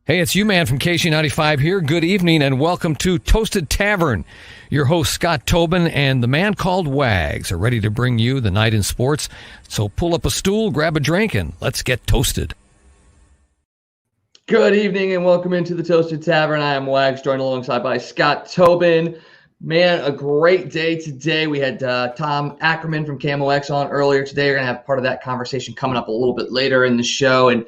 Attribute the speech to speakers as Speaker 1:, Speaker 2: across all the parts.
Speaker 1: Hey, it's you-man from KC95 here. Good evening and welcome to Toasted Tavern. Your host, Scott Tobin, and the man called Wags are ready to bring you the night in sports. So pull up a stool, grab a drink, and let's get toasted.
Speaker 2: Good evening and welcome into the Toasted Tavern. I am Wags, joined alongside by Scott Tobin. Man, a great day today. We had Tom Ackerman from KMOX on earlier today. We're going to have part of that conversation coming up a little bit later in the show. And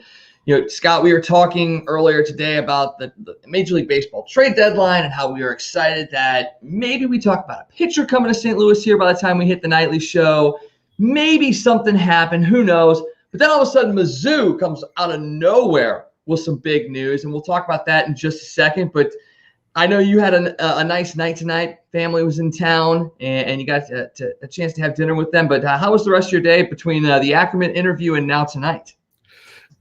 Speaker 2: Scott, we were talking earlier today about the Major League Baseball trade deadline and how we are excited that maybe we talk about a pitcher coming to St. Louis here by the time we hit the nightly show. Maybe something happened, who knows? But then all of a sudden, Mizzou comes out of nowhere with some big news, and we'll talk about that in just a second. But I know you had a nice night tonight. Family was in town, and you got a chance to have dinner with them. But how was the rest of your day between the Ackerman interview and now tonight?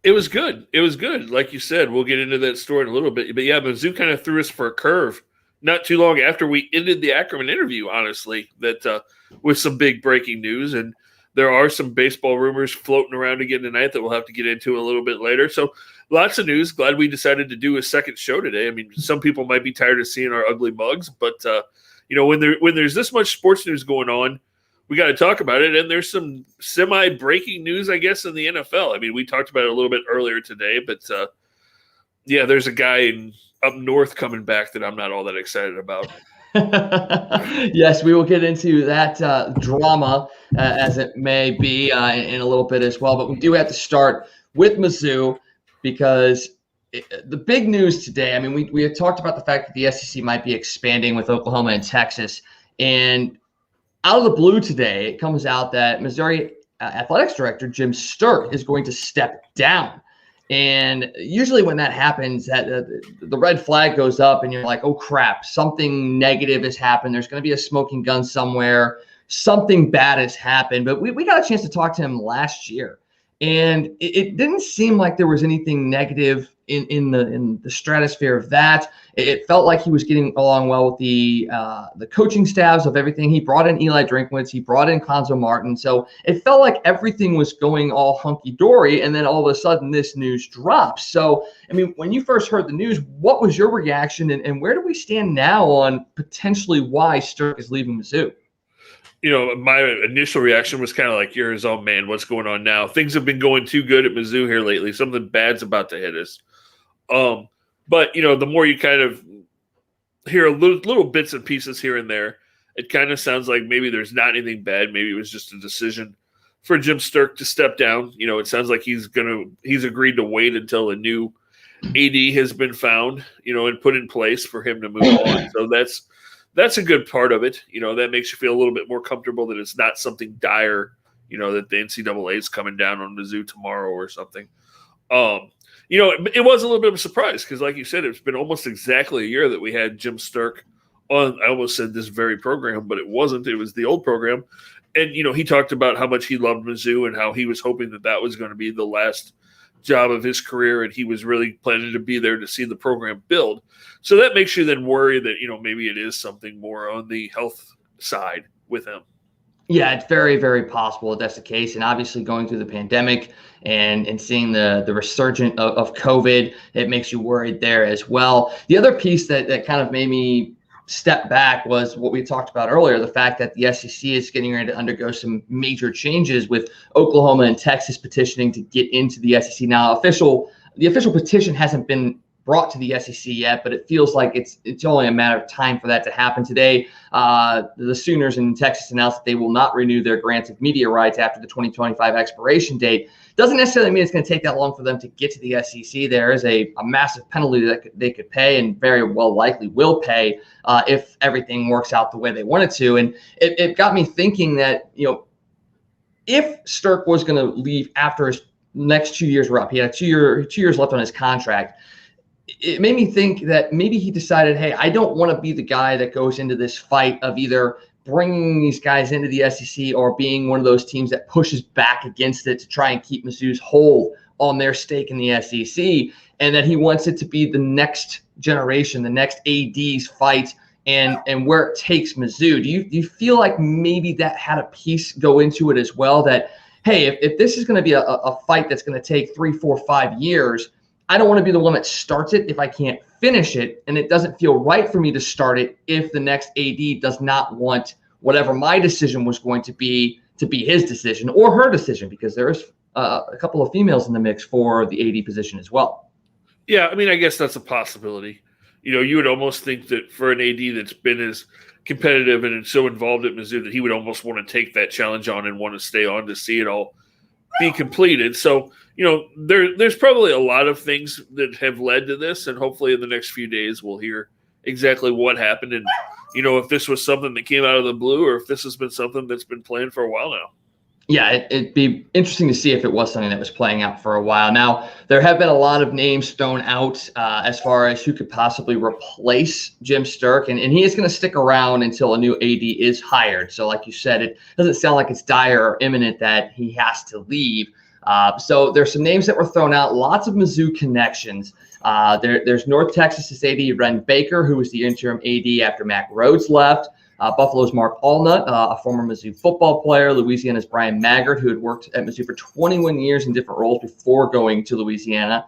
Speaker 3: It was good. It was good. Like you said, we'll get into that story in a little bit. But yeah, Mizzou kind of threw us for a curve not too long after we ended the Ackerman interview, honestly, that with some big breaking news. And there are some baseball rumors floating around again tonight that we'll have to get into a little bit later. So lots of news. Glad we decided to do a second show today. I mean, some people might be tired of seeing our ugly mugs, but when there's this much sports news going on, we got to talk about it. And there's some semi-breaking news, I guess, in the NFL. I mean, we talked about it a little bit earlier today, but there's a guy up north coming back that I'm not all that excited about.
Speaker 2: Yes, we will get into that drama as it may be in a little bit as well. But we do have to start with Mizzou because the big news today, I mean, we had talked about the fact that the SEC might be expanding with Oklahoma and Texas. And out of the blue today, it comes out that Missouri Athletics Director Jim Sterk is going to step down. And usually when that happens, the red flag goes up and you're like, oh, crap, something negative has happened. There's going to be a smoking gun somewhere. Something bad has happened. But we got a chance to talk to him last year. And it didn't seem like there was anything negative in the stratosphere of that. It felt like he was getting along well with the coaching staffs of everything. He brought in Eli Drinkwitz. He brought in Konzo Martin. So it felt like everything was going all hunky-dory, and then all of a sudden this news drops. So, I mean, when you first heard the news, what was your reaction, and where do we stand now on potentially why Sterk is leaving Mizzou?
Speaker 3: My initial reaction was kind of like, you're his own man. What's going on now? Things have been going too good at Mizzou here lately. Something bad's about to hit us. But the more you kind of hear little bits and pieces here and there, it kind of sounds like maybe there's not anything bad. Maybe it was just a decision for Jim Sterk to step down. It sounds like he's agreed to wait until a new AD has been found, and put in place for him to move on. So that's a good part of it. That makes you feel a little bit more comfortable that it's not something dire, that the NCAA is coming down on Mizzou tomorrow or something. It was a little bit of a surprise because, like you said, it's been almost exactly a year that we had Jim Sterk on. I almost said this very program, but it wasn't. It was the old program. And, he talked about how much he loved Mizzou and how he was hoping that was going to be the last job of his career, and he was really planning to be there to see the program build. So that makes you then worry that, maybe it is something more on the health side with him.
Speaker 2: Yeah, it's very, very possible that that's the case. And obviously going through the pandemic and seeing the resurgence of COVID, it makes you worried there as well. The other piece that kind of made me step back was what we talked about earlier, the fact that the SEC is getting ready to undergo some major changes with Oklahoma and Texas petitioning to get into the SEC. Now, the official petition hasn't been brought to the SEC yet, but it feels like it's only a matter of time for that to happen. Today, the Sooners in Texas announced that they will not renew their grants of media rights after the 2025 expiration date. Doesn't necessarily mean it's going to take that long for them to get to the SEC. There is a massive penalty that they could pay and very well likely will pay if everything works out the way they want it to. And it got me thinking that, if Sterk was going to leave after his next 2 years were up, he had 2 years left on his contract. It made me think that maybe he decided, hey, I don't want to be the guy that goes into this fight of either bringing these guys into the SEC or being one of those teams that pushes back against it to try and keep Mizzou's hold on their stake in the SEC, and that he wants it to be the next generation, the next AD's fight and where it takes Mizzou. Do you feel like maybe that had a piece go into it as well, that, hey, if this is going to be a fight that's going to take 3, 4, 5 years, I don't want to be the one that starts it if I can't finish it, and it doesn't feel right for me to start it if the next AD does not want whatever my decision was going to be his decision or her decision, because there's a couple of females in the mix for the AD position as well.
Speaker 3: Yeah, I mean, I guess that's a possibility. You would almost think that for an AD that's been as competitive and so involved at Mizzou that he would almost want to take that challenge on and want to stay on to see it all be completed. So, there's probably a lot of things that have led to this, and hopefully in the next few days we'll hear exactly what happened and, if this was something that came out of the blue or if this has been something that's been planned for a while now.
Speaker 2: Yeah, it'd be interesting to see if it was something that was playing out for a while. Now, there have been a lot of names thrown out as far as who could possibly replace Jim Sterk, and he is going to stick around until a new AD is hired. So like you said, it doesn't sound like it's dire or imminent that he has to leave. So there's some names that were thrown out, lots of Mizzou connections. There's North Texas' AD Ren Baker, who was the interim AD after Mack Rhodes left. Buffalo's Mark Allnut, a former Mizzou football player. Louisiana's Brian Maggard, who had worked at Mizzou for 21 years in different roles before going to Louisiana.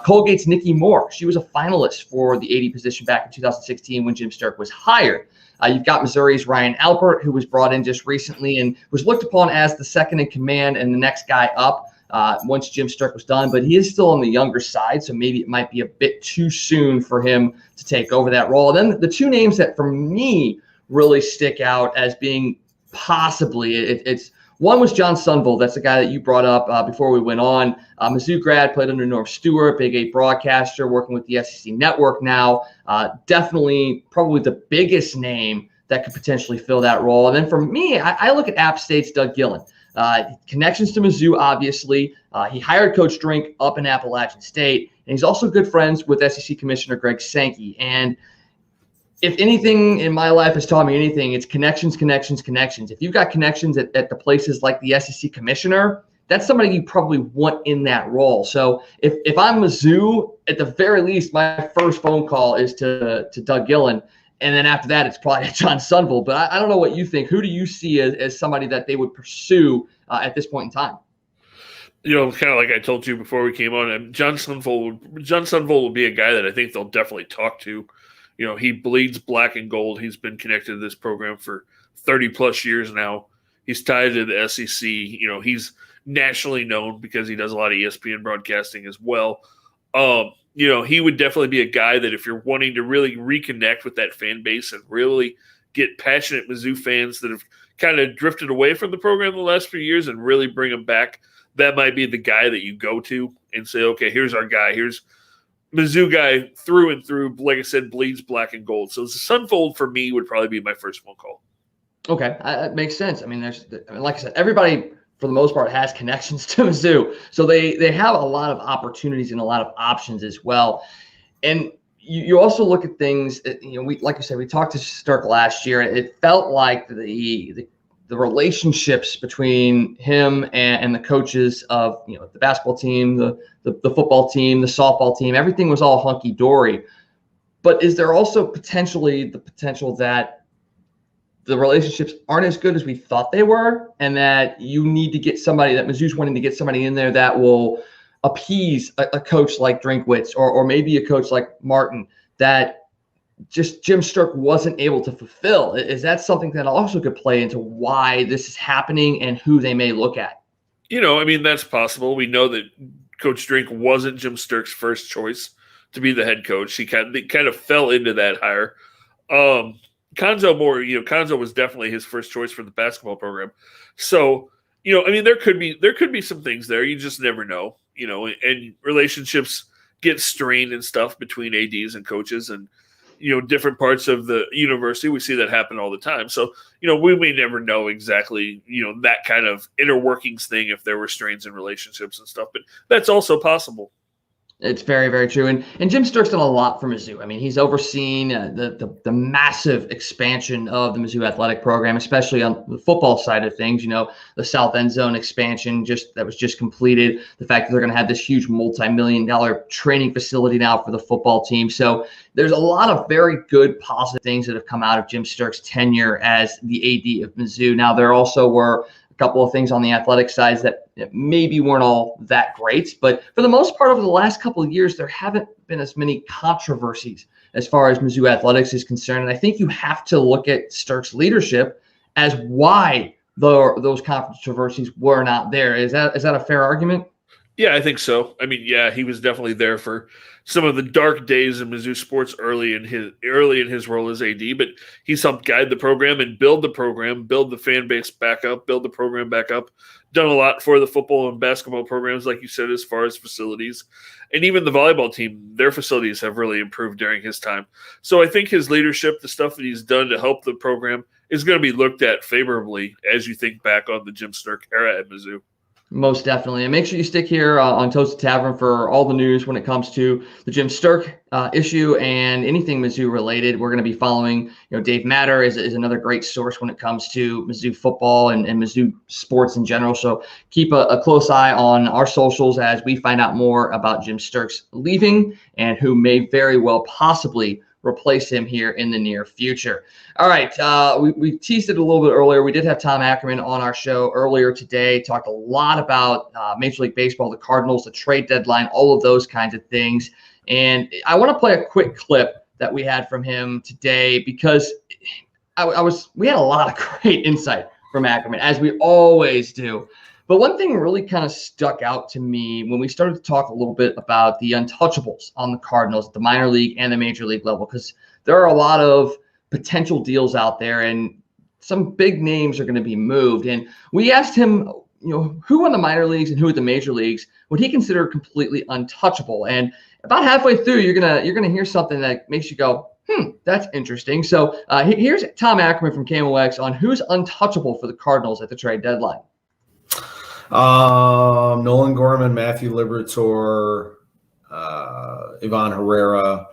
Speaker 2: Colgate's Nikki Moore. She was a finalist for the AD position back in 2016 when Jim Sterk was hired. You've got Missouri's Ryan Alpert, who was brought in just recently and was looked upon as the second in command and the next guy up once Jim Sterk was done. But he is still on the younger side, so maybe it might be a bit too soon for him to take over that role. And then the two names that, for me, really stick out as being possibly, it's one was John Sunvol. That's the guy that you brought up before we went on. Mizzou grad, played under Norm Stewart, Big 8 broadcaster, working with the SEC network now. Definitely probably the biggest name that could potentially fill that role. And then for me, I look at App State's Doug Gillen. Connections to Mizzou, obviously. He hired Coach Drink up in Appalachian State, and he's also good friends with SEC Commissioner Greg Sankey. And if anything in my life has taught me anything, it's connections, connections, connections. If you've got connections at the places like the SEC commissioner, that's somebody you probably want in that role. So if I'm Mizzou, at the very least, my first phone call is to Doug Gillen. And then after that, it's probably John Sunvol. But I don't know what you think. Who do you see as somebody that they would pursue at this point in time?
Speaker 3: Kind of like I told you before we came on, John Sunvol will be a guy that I think they'll definitely talk to. He bleeds black and gold. He's been connected to this program for 30 plus years now. He's tied to the SEC. He's nationally known because he does a lot of ESPN broadcasting as well. He would definitely be a guy that if you're wanting to really reconnect with that fan base and really get passionate Mizzou fans that have kind of drifted away from the program the last few years and really bring them back, that might be the guy that you go to and say, okay, here's our guy. Here's Mizzou guy through and through, like I said, bleeds black and gold. So the Sunfold for me would probably be my first phone call.
Speaker 2: Okay, that makes sense. Like I said, everybody for the most part has connections to Mizzou, so they have a lot of opportunities and a lot of options as well. And you also look at things. We like you said, we talked to Sterk last year. It felt like the relationships between him and the coaches of the basketball team, the football team, the softball team, everything was all hunky-dory. But is there also the potential that the relationships aren't as good as we thought they were, and that you need to get somebody, that Mizzou's wanting to get somebody in there that will appease a coach like Drinkwitz or maybe a coach like Martin that just Jim Sterk wasn't able to fulfill? Is that something that also could play into why this is happening and who they may look at?
Speaker 3: That's possible. We know that Coach Drink wasn't Jim Sterk's first choice to be the head coach. He kind of fell into that hire. Konzo was definitely his first choice for the basketball program. So, there could be some things there. You just never know, and relationships get strained and stuff between ADs and coaches and, different parts of the university. We see that happen all the time. So, we may never know exactly, that kind of inner workings thing if there were strains in relationships and stuff, but that's also possible.
Speaker 2: It's very, very true. And Jim Sterk's done a lot for Mizzou. He's overseen the massive expansion of the Mizzou athletic program, especially on the football side of things. The South End Zone expansion that was just completed. The fact that they're going to have this huge multi-million-dollar training facility now for the football team. So there's a lot of very good positive things that have come out of Jim Sterk's tenure as the AD of Mizzou. Now, there also were couple of things on the athletic side that maybe weren't all that great. But for the most part, over the last couple of years, there haven't been as many controversies as far as Mizzou Athletics is concerned. And I think you have to look at Sturck's leadership as why those controversies were not there. Is that a fair argument?
Speaker 3: Yeah, I think so. I mean, yeah, he was definitely there for some of the dark days in Mizzou sports early in his role as AD, but he's helped guide the program and build the fan base back up, build the program back up. Done a lot for the football and basketball programs, like you said, as far as facilities. And even the volleyball team, their facilities have really improved during his time. So I think his leadership, the stuff that he's done to help the program, is going to be looked at favorably as you think back on the Jim Sturck era at Mizzou.
Speaker 2: Most definitely. And make sure you stick here on Toasted Tavern for all the news when it comes to the Jim Sturck issue and anything Mizzou related. We're going to be following, Dave Matter is another great source when it comes to Mizzou football and Mizzou sports in general. So keep a close eye on our socials as we find out more about Jim Sturck's leaving and who may very well possibly replace him here in the near future. All right, we teased it a little bit earlier. We did have Tom Ackerman on our show earlier today, talked a lot about Major League Baseball, the Cardinals, the trade deadline, all of those kinds of things. And I want to play a quick clip that we had from him today because we had a lot of great insight from Ackerman, as we always do. But one thing really kind of stuck out to me when we started to talk a little bit about the untouchables on the Cardinals at the minor league and the major league level, because there are a lot of potential deals out there and some big names are going to be moved. And we asked him, who in the minor leagues and who at the major leagues would he consider completely untouchable? And about halfway through, you're gonna hear something that makes you go, that's interesting. So here's Tom Ackerman from KMOX on who's untouchable for the Cardinals at the trade deadline.
Speaker 4: Nolan Gorman, Matthew Liberatore, Ivan Herrera,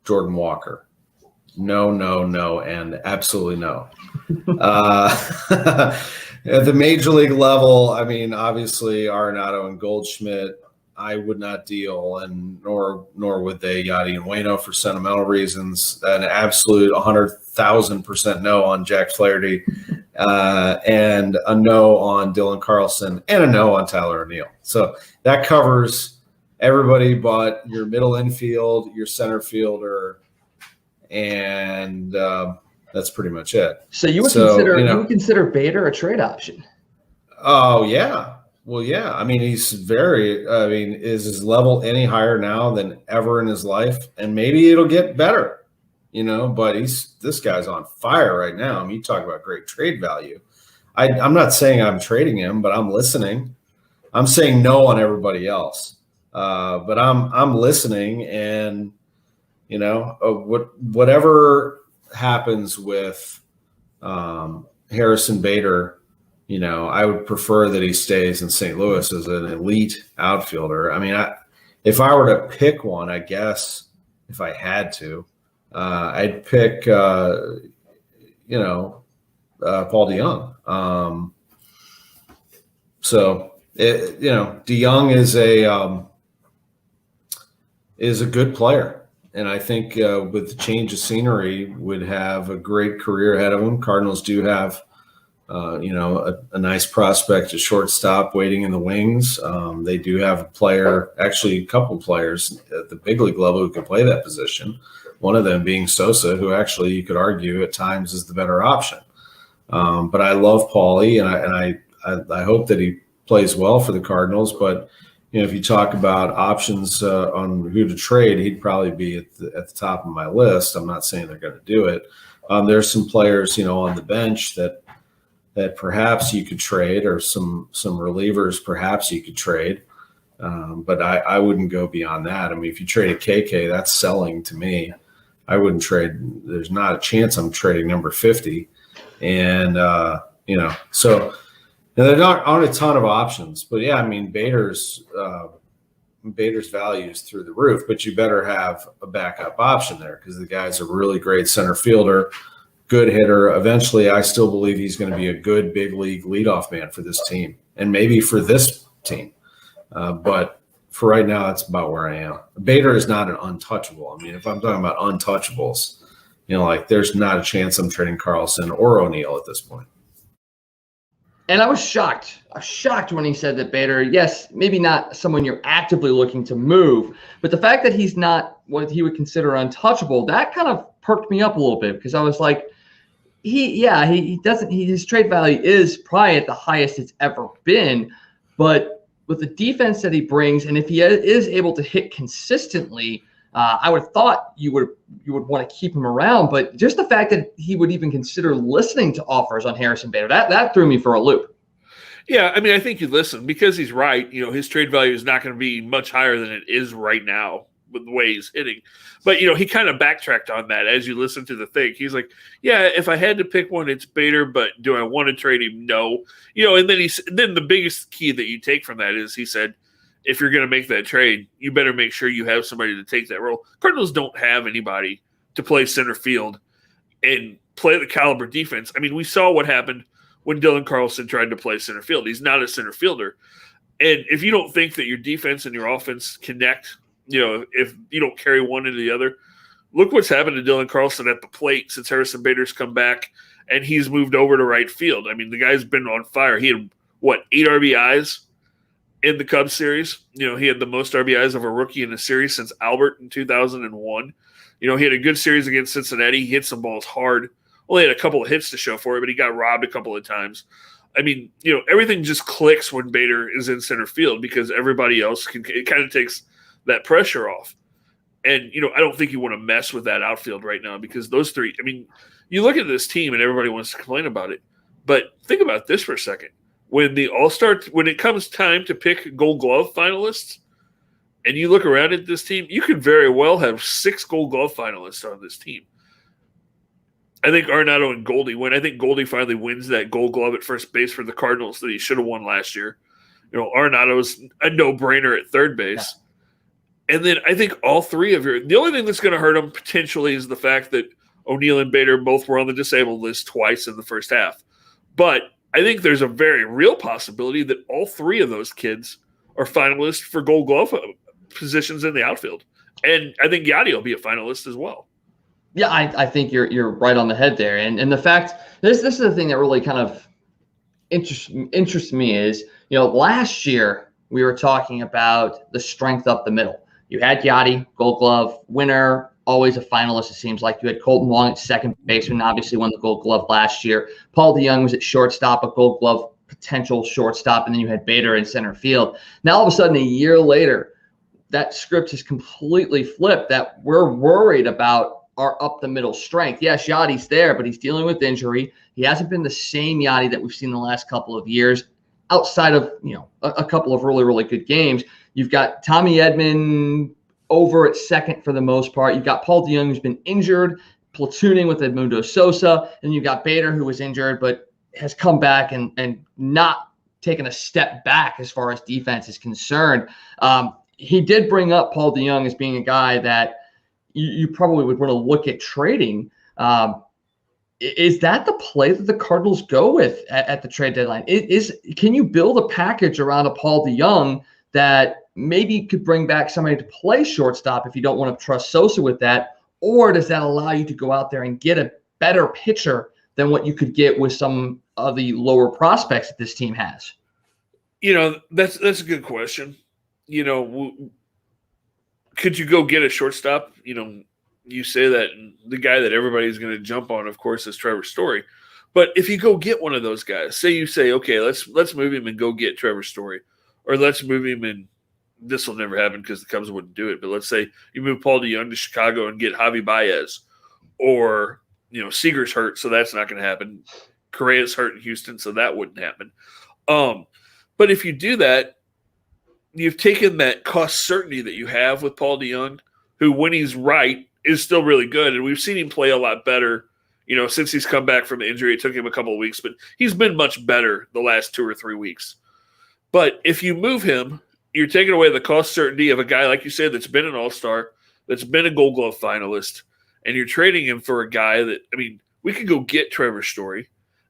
Speaker 4: Jordan Walker. No, and absolutely no. At the major league level, I mean, obviously Arenado and Goldschmidt, I would not deal, and nor would they Yadi and Waino for sentimental reasons. An absolute 100,000% no on Jack Flaherty, and a no on Dylan Carlson, and a no on Tyler O'Neill. So that covers everybody but your middle infield, your center fielder, and that's pretty much it.
Speaker 2: So you would consider Bader a trade option?
Speaker 4: Oh yeah. Well, yeah. I mean, is his level any higher now than ever in his life? And maybe it'll get better, but this guy's on fire right now. I mean, you talk about great trade value. I'm not saying I'm trading him, but I'm listening. I'm saying no on everybody else. But I'm listening, and whatever happens with Harrison Bader, I would prefer that he stays in St. Louis as an elite outfielder. I mean, if I were to pick one, I guess if I had to, I'd pick, Paul DeYoung. DeYoung is a good player. And I think with the change of scenery would have a great career ahead of him. Cardinals do have, a nice prospect at shortstop waiting in the wings. They do have a couple players at the big league level who can play that position. One of them being Sosa, who actually you could argue at times is the better option. But I love Paulie, and I hope that he plays well for the Cardinals. But if you talk about options on who to trade, he'd probably be at the top of my list. I'm not saying they're going to do it. There's some players, on the bench that perhaps you could trade, or some relievers perhaps you could trade. But I wouldn't go beyond that. I mean, if you trade a KK, that's selling to me. I wouldn't trade. There's not a chance I'm trading number 50. And, so there aren't a ton of options. But, yeah, I mean, Bader's value is through the roof. But you better have a backup option there because the guy's a really great center fielder, good hitter. Eventually, I still believe he's going to be a good big league leadoff man for this team and maybe for this team. But for right now, that's about where I am. Bader is not an untouchable. I mean, if I'm talking about untouchables, there's not a chance I'm trading Carlson or O'Neill at this point.
Speaker 2: And I was shocked. I was shocked when he said that Bader, yes, maybe not someone you're actively looking to move, but the fact that he's not what he would consider untouchable, that kind of perked me up a little bit because I was like, his trade value is probably at the highest it's ever been, but with the defense that he brings, and if he is able to hit consistently, I would have thought you would want to keep him around. But just the fact that he would even consider listening to offers on Harrison Bader, that threw me for a loop.
Speaker 3: Yeah, I mean, I think you listen because he's right. His trade value is not going to be much higher than it is right now with the way he's hitting. But, he kind of backtracked on that as you listen to the thing. He's like, yeah, if I had to pick one, it's Bader, but do I want to trade him? No. And then the biggest key that you take from that is he said, if you're going to make that trade, you better make sure you have somebody to take that role. Cardinals don't have anybody to play center field and play the caliber defense. I mean, we saw what happened when Dylan Carlson tried to play center field. He's not a center fielder. And if you don't think that your defense and your offense connect, if you don't carry one into the other, look what's happened to Dylan Carlson at the plate since Harrison Bader's come back and he's moved over to right field. I mean, the guy's been on fire. He had, 8 RBIs in the Cubs series. He had the most RBIs of a rookie in a series since Albert in 2001. He had a good series against Cincinnati. He hit some balls hard. Only had a couple of hits to show for it, but he got robbed a couple of times. I mean, everything just clicks when Bader is in center field because everybody else it kind of takes that pressure off. And, I don't think you want to mess with that outfield right now because those three, I mean, you look at this team and everybody wants to complain about it, but think about this for a second. When it comes time to pick Gold Glove finalists, and you look around at this team, you could very well have 6 Gold Glove finalists on this team. I think Arenado and Goldie win. I think Goldie finally wins that Gold Glove at first base for the Cardinals that he should have won last year. Arenado's a no-brainer at third base. Yeah. And then I think all three of the only thing that's going to hurt them potentially is the fact that O'Neill and Bader both were on the disabled list twice in the first half. But I think there's a very real possibility that all three of those kids are finalists for Gold Glove positions in the outfield. And I think Yachty will be a finalist as well.
Speaker 2: Yeah, I think you're right on the head there. And the fact, this is the thing that really kind of interests me is, last year we were talking about the strength up the middle. You had Yachty, Gold Glove winner, always a finalist, it seems like. You had Colton Wong at second baseman, obviously won the Gold Glove last year. Paul DeJong was at shortstop, a Gold Glove potential shortstop, and then you had Bader in center field. Now, all of a sudden, a year later, that script has completely flipped, that we're worried about our up-the-middle strength. Yes, Yachty's there, but he's dealing with injury. He hasn't been the same Yachty that we've seen the last couple of years, outside of a couple of really, really good games. You've got Tommy Edman over at second for the most part. You've got Paul DeJong, who's been injured, platooning with Edmundo Sosa. And you've got Bader, who was injured but has come back and not taken a step back as far as defense is concerned. He did bring up Paul DeJong as being a guy that you probably would want to look at trading. Is that the play that the Cardinals go with at the trade deadline? Can you build a package around a Paul DeJong that maybe could bring back somebody to play shortstop if you don't want to trust Sosa with that? Or does that allow you to go out there and get a better pitcher than what you could get with some of the lower prospects that this team has?
Speaker 3: That's a good question. Could you go get a shortstop? You say that, and the guy that everybody's going to jump on, of course, is Trevor Story. But if you go get one of those guys, say, okay, let's move him and go get Trevor Story, or let's move him and this will never happen because the Cubs wouldn't do it. But let's say you move Paul DeJong to Chicago and get Javi Baez, or Seager's hurt, so that's not going to happen. Correa's hurt in Houston, so that wouldn't happen. But if you do that, you've taken that cost certainty that you have with Paul DeJong, who, when he's right, is still really good. And we've seen him play a lot better, since he's come back from the injury. It took him a couple of weeks, but he's been much better the last 2 or 3 weeks. But if you move him, you're taking away the cost certainty of a guy, like you said, that's been an all-star, that's been a Gold Glove finalist, and you're trading him for a guy that, we could go get Trevor Story.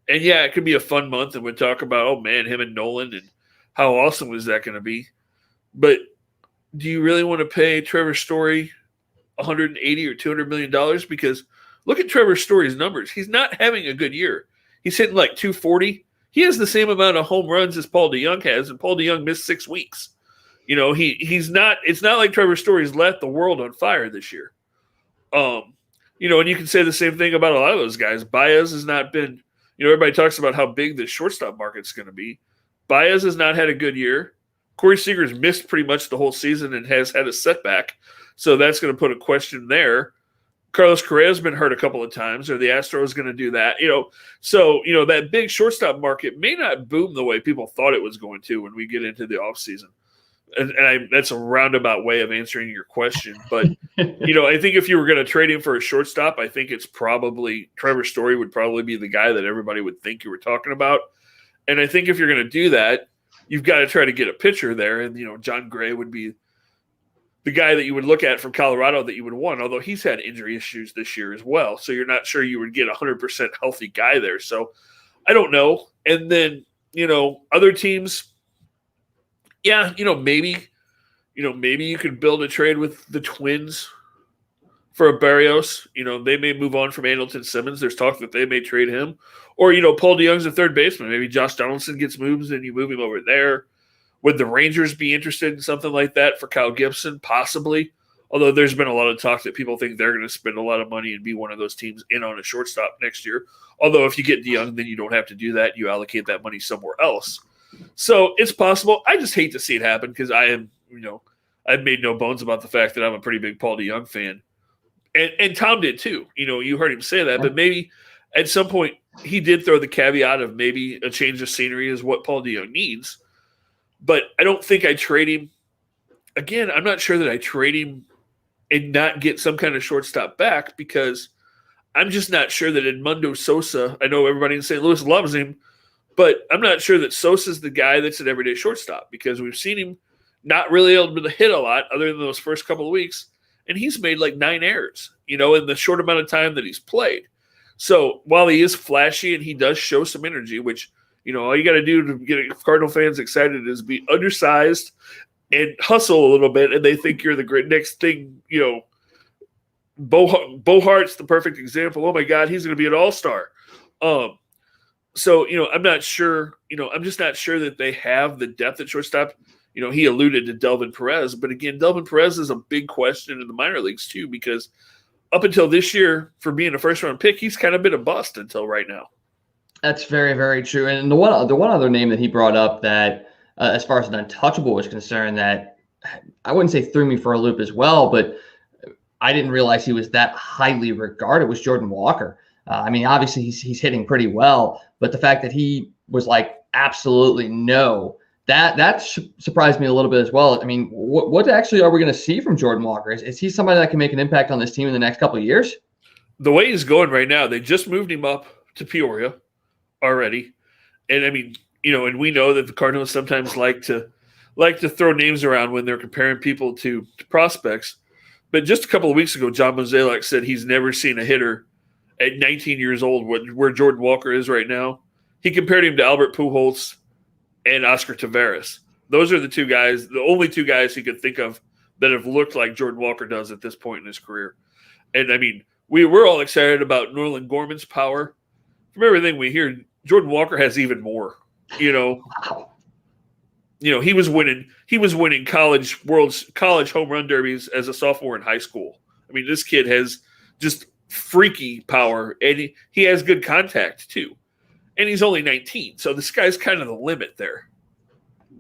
Speaker 3: And, yeah, it could be a fun month, and we'll talk about, oh, man, him and Nolan, and how awesome is that going to be. But do you really want to pay Trevor Story $180 or $200 million? Because look at Trevor Story's numbers. He's not having a good year. He's hitting like 240. he has the same amount of home runs as Paul DeJong has, and Paul DeJong missed 6 weeks. He's not. It's not like Trevor Story's lit the world on fire this year. And you can say the same thing about a lot of those guys. Baez has not been. Everybody talks about how big the shortstop market's going to be. Baez has not had a good year. Corey Seager's missed pretty much the whole season and has had a setback, so that's going to put a question there. Carlos Correa's been hurt a couple of times. Are the Astros going to do that? So that big shortstop market may not boom the way people thought it was going to when we get into the offseason. And that's a roundabout way of answering your question. But, I think if you were going to trade him for a shortstop, I think it's probably Trevor Story would probably be the guy that everybody would think you were talking about. And I think if you're going to do that, you've got to try to get a pitcher there. And, John Gray would be the guy that you would look at from Colorado that you would want, although he's had injury issues this year as well. So you're not sure you would get a 100% healthy guy there. So I don't know. And then, other teams, maybe you could build a trade with the Twins for a Barrios. They may move on from Andrelton Simmons. There's talk that they may trade him. Or, Paul DeJong's a third baseman. Maybe Josh Donaldson gets moves and you move him over there. Would the Rangers be interested in something like that for Kyle Gibson? Possibly. Although there's been a lot of talk that people think they're going to spend a lot of money and be one of those teams in on a shortstop next year. Although if you get DeJong, then you don't have to do that. You allocate that money somewhere else. So it's possible. I just hate to see it happen because I am, I've made no bones about the fact that I'm a pretty big Paul DeJong fan. And Tom did too. You heard him say that. But maybe at some point he did throw the caveat of maybe a change of scenery is what Paul DeJong needs. But I don't think I trade him. Again, I'm not sure that I trade him and not get some kind of shortstop back because I'm just not sure that Edmundo Sosa, I know everybody in St. Louis loves him, but I'm not sure that Sosa's the guy that's an everyday shortstop because we've seen him not really able to hit a lot other than those first couple of weeks, and he's made like 9 errors, in the short amount of time that he's played. So while he is flashy and he does show some energy, which all you got to do to get Cardinal fans excited is be undersized and hustle a little bit, and they think you're the great next thing. Bo Hart's the perfect example. Oh my God, he's going to be an all-star. So I'm not sure. I'm just not sure that they have the depth at shortstop. He alluded to Delvin Perez, but again, Delvin Perez is a big question in the minor leagues too because up until this year, for being a first-round pick, he's kind of been a bust until right now.
Speaker 2: That's very, very true. And the one other name that he brought up that, as far as an untouchable was concerned, that I wouldn't say threw me for a loop as well, but I didn't realize he was that highly regarded was Jordan Walker. Obviously he's hitting pretty well, but the fact that he was like, absolutely no, that surprised me a little bit as well. What actually are we going to see from Jordan Walker? Is he somebody that can make an impact on this team in the next couple of years?
Speaker 3: The way he's going right now, they just moved him up to Peoria already. And and we know that the Cardinals sometimes like to throw names around when they're comparing people to prospects. But just a couple of weeks ago, John Mozeliak said he's never seen a hitter at 19 years old where Jordan Walker is right now. He compared him to Albert Pujols and Oscar Taveras. Those are the only two guys he could think of that have looked like Jordan Walker does at this point in his career. And we're all excited about Nolan Gorman's power. From everything we hear, Jordan Walker has even more.
Speaker 2: Wow.
Speaker 3: He was winning college home run derbies as a sophomore in high school. This kid has just freaky power, and he has good contact too. And he's only 19, so this guy's kind of the limit there.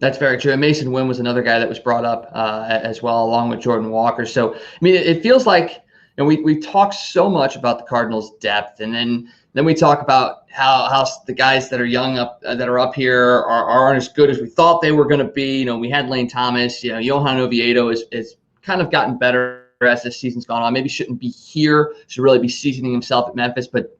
Speaker 2: That's very true. And Mason Winn was another guy that was brought up as well, along with Jordan Walker. So, it feels like, we talk so much about the Cardinals' depth, and then we talk about how the guys that are young that are up here aren't as good as we thought they were going to be. We had Lane Thomas. Johan Oviedo is kind of gotten better as this season's gone on. Maybe shouldn't be here. Should really be seasoning himself at Memphis, but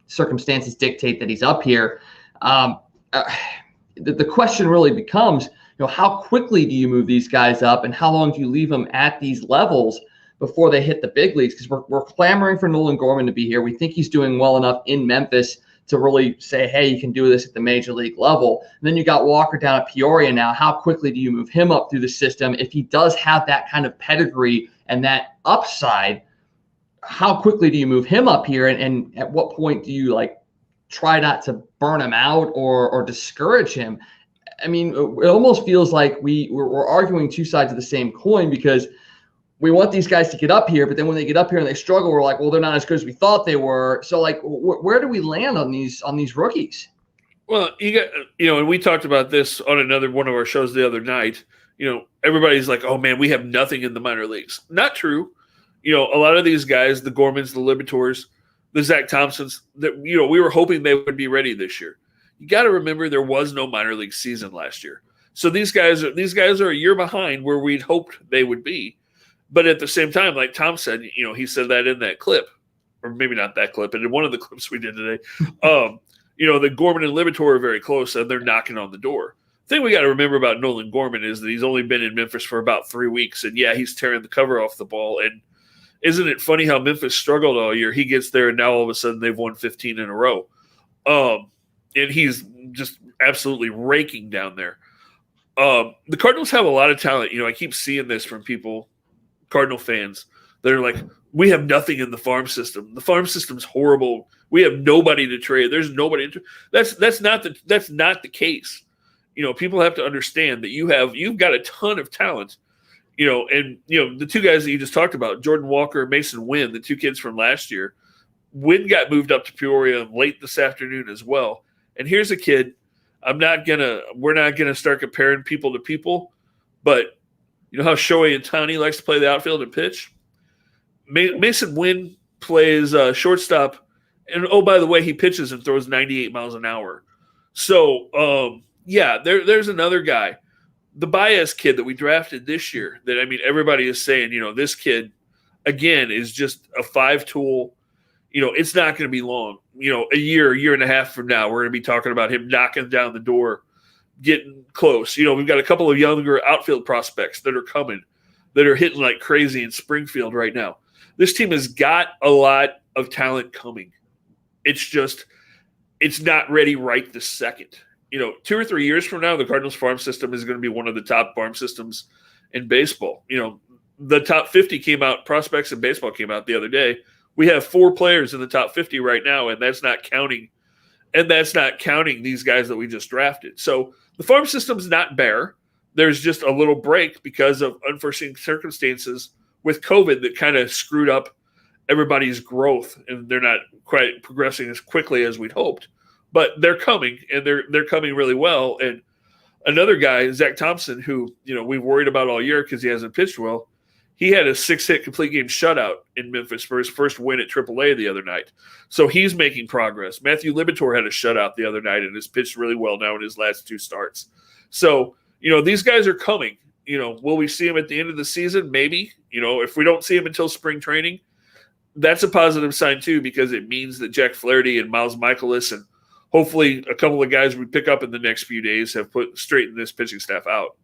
Speaker 2: circumstances dictate that he's up here. The question really becomes, how quickly do you move these guys up, and how long do you leave them at these levels before they hit the big leagues? Because we're clamoring for Nolan Gorman to be here. We think he's doing well enough in Memphis to really say, hey, you can do this at the major league level. And then you got Walker down at Peoria now. How quickly do you move him up through the system? If he does have that kind of pedigree and that upside, how quickly do you move him up here? And at what point do you try not to burn him out or discourage him. I mean, it almost feels like we're arguing two sides of the same coin, because we want these guys to get up here, but then when they get up here and they struggle, we're like, well, they're not as good as we thought they were. So, like, where do we land on these rookies?
Speaker 3: Well, and we talked about this on another one of our shows the other night. Everybody's like, oh man, we have nothing in the minor leagues. Not true. A lot of these guys, the Gormans, the Liberators, the Zach Thompsons, that we were hoping they would be ready this year. You got to remember there was no minor league season last year, so these guys are a year behind where we'd hoped they would be. But at the same time, like Tom said, he said that in that clip, or maybe not that clip, but in one of the clips we did today, the Gorman and Liberatore are very close, and they're knocking on the door. The thing we got to remember about Nolan Gorman is that he's only been in Memphis for about 3 weeks, and yeah, he's tearing the cover off the ball. And isn't it funny how Memphis struggled all year? He gets there, and now all of a sudden they've won 15 in a row. And he's just absolutely raking down there. The Cardinals have a lot of talent. I keep seeing this from people, Cardinal fans, that are like, we have nothing in the farm system. The farm system's horrible. We have nobody to trade. There's nobody to that's not the case. People have to understand that you've got a ton of talent. And the two guys that you just talked about, Jordan Walker and Mason Winn, the two kids from last year. Winn got moved up to Peoria late this afternoon as well. And here's a kid. We're not gonna start comparing people to people, but you know how Shohei Ohtani likes to play the outfield and pitch? Mason Winn plays shortstop, and oh, by the way, he pitches and throws 98 miles an hour. So, there's another guy, the Baez kid that we drafted this year. That everybody is saying, this kid again is just a 5-tool. It's not going to be long. A year and a half from now, we're going to be talking about him knocking down the door, getting close. We've got a couple of younger outfield prospects that are coming, that are hitting like crazy in Springfield right now. This team has got a lot of talent coming. It's not ready right this second. 2 or 3 years from now, the Cardinals farm system is going to be one of the top farm systems in baseball. The top 50 prospects in baseball came out the other day. We have 4 players in the top 50 right now, and that's not counting these guys that we just drafted. So the farm system's not bare. There's just a little break because of unforeseen circumstances with COVID that kind of screwed up everybody's growth, and they're not quite progressing as quickly as we'd hoped. But they're coming, and they're coming really well. And another guy, Zach Thompson, who we've worried about all year because he hasn't pitched well, he had a 6-hit complete game shutout in Memphis for his first win at AAA the other night. So he's making progress. Matthew Liberatore had a shutout the other night and has pitched really well now in his last 2 starts. So, these guys are coming. Will we see them at the end of the season? Maybe. If we don't see them until spring training, that's a positive sign too, because it means that Jack Flaherty and Miles Michaelis and hopefully a couple of guys we pick up in the next few days have straightened this pitching staff out.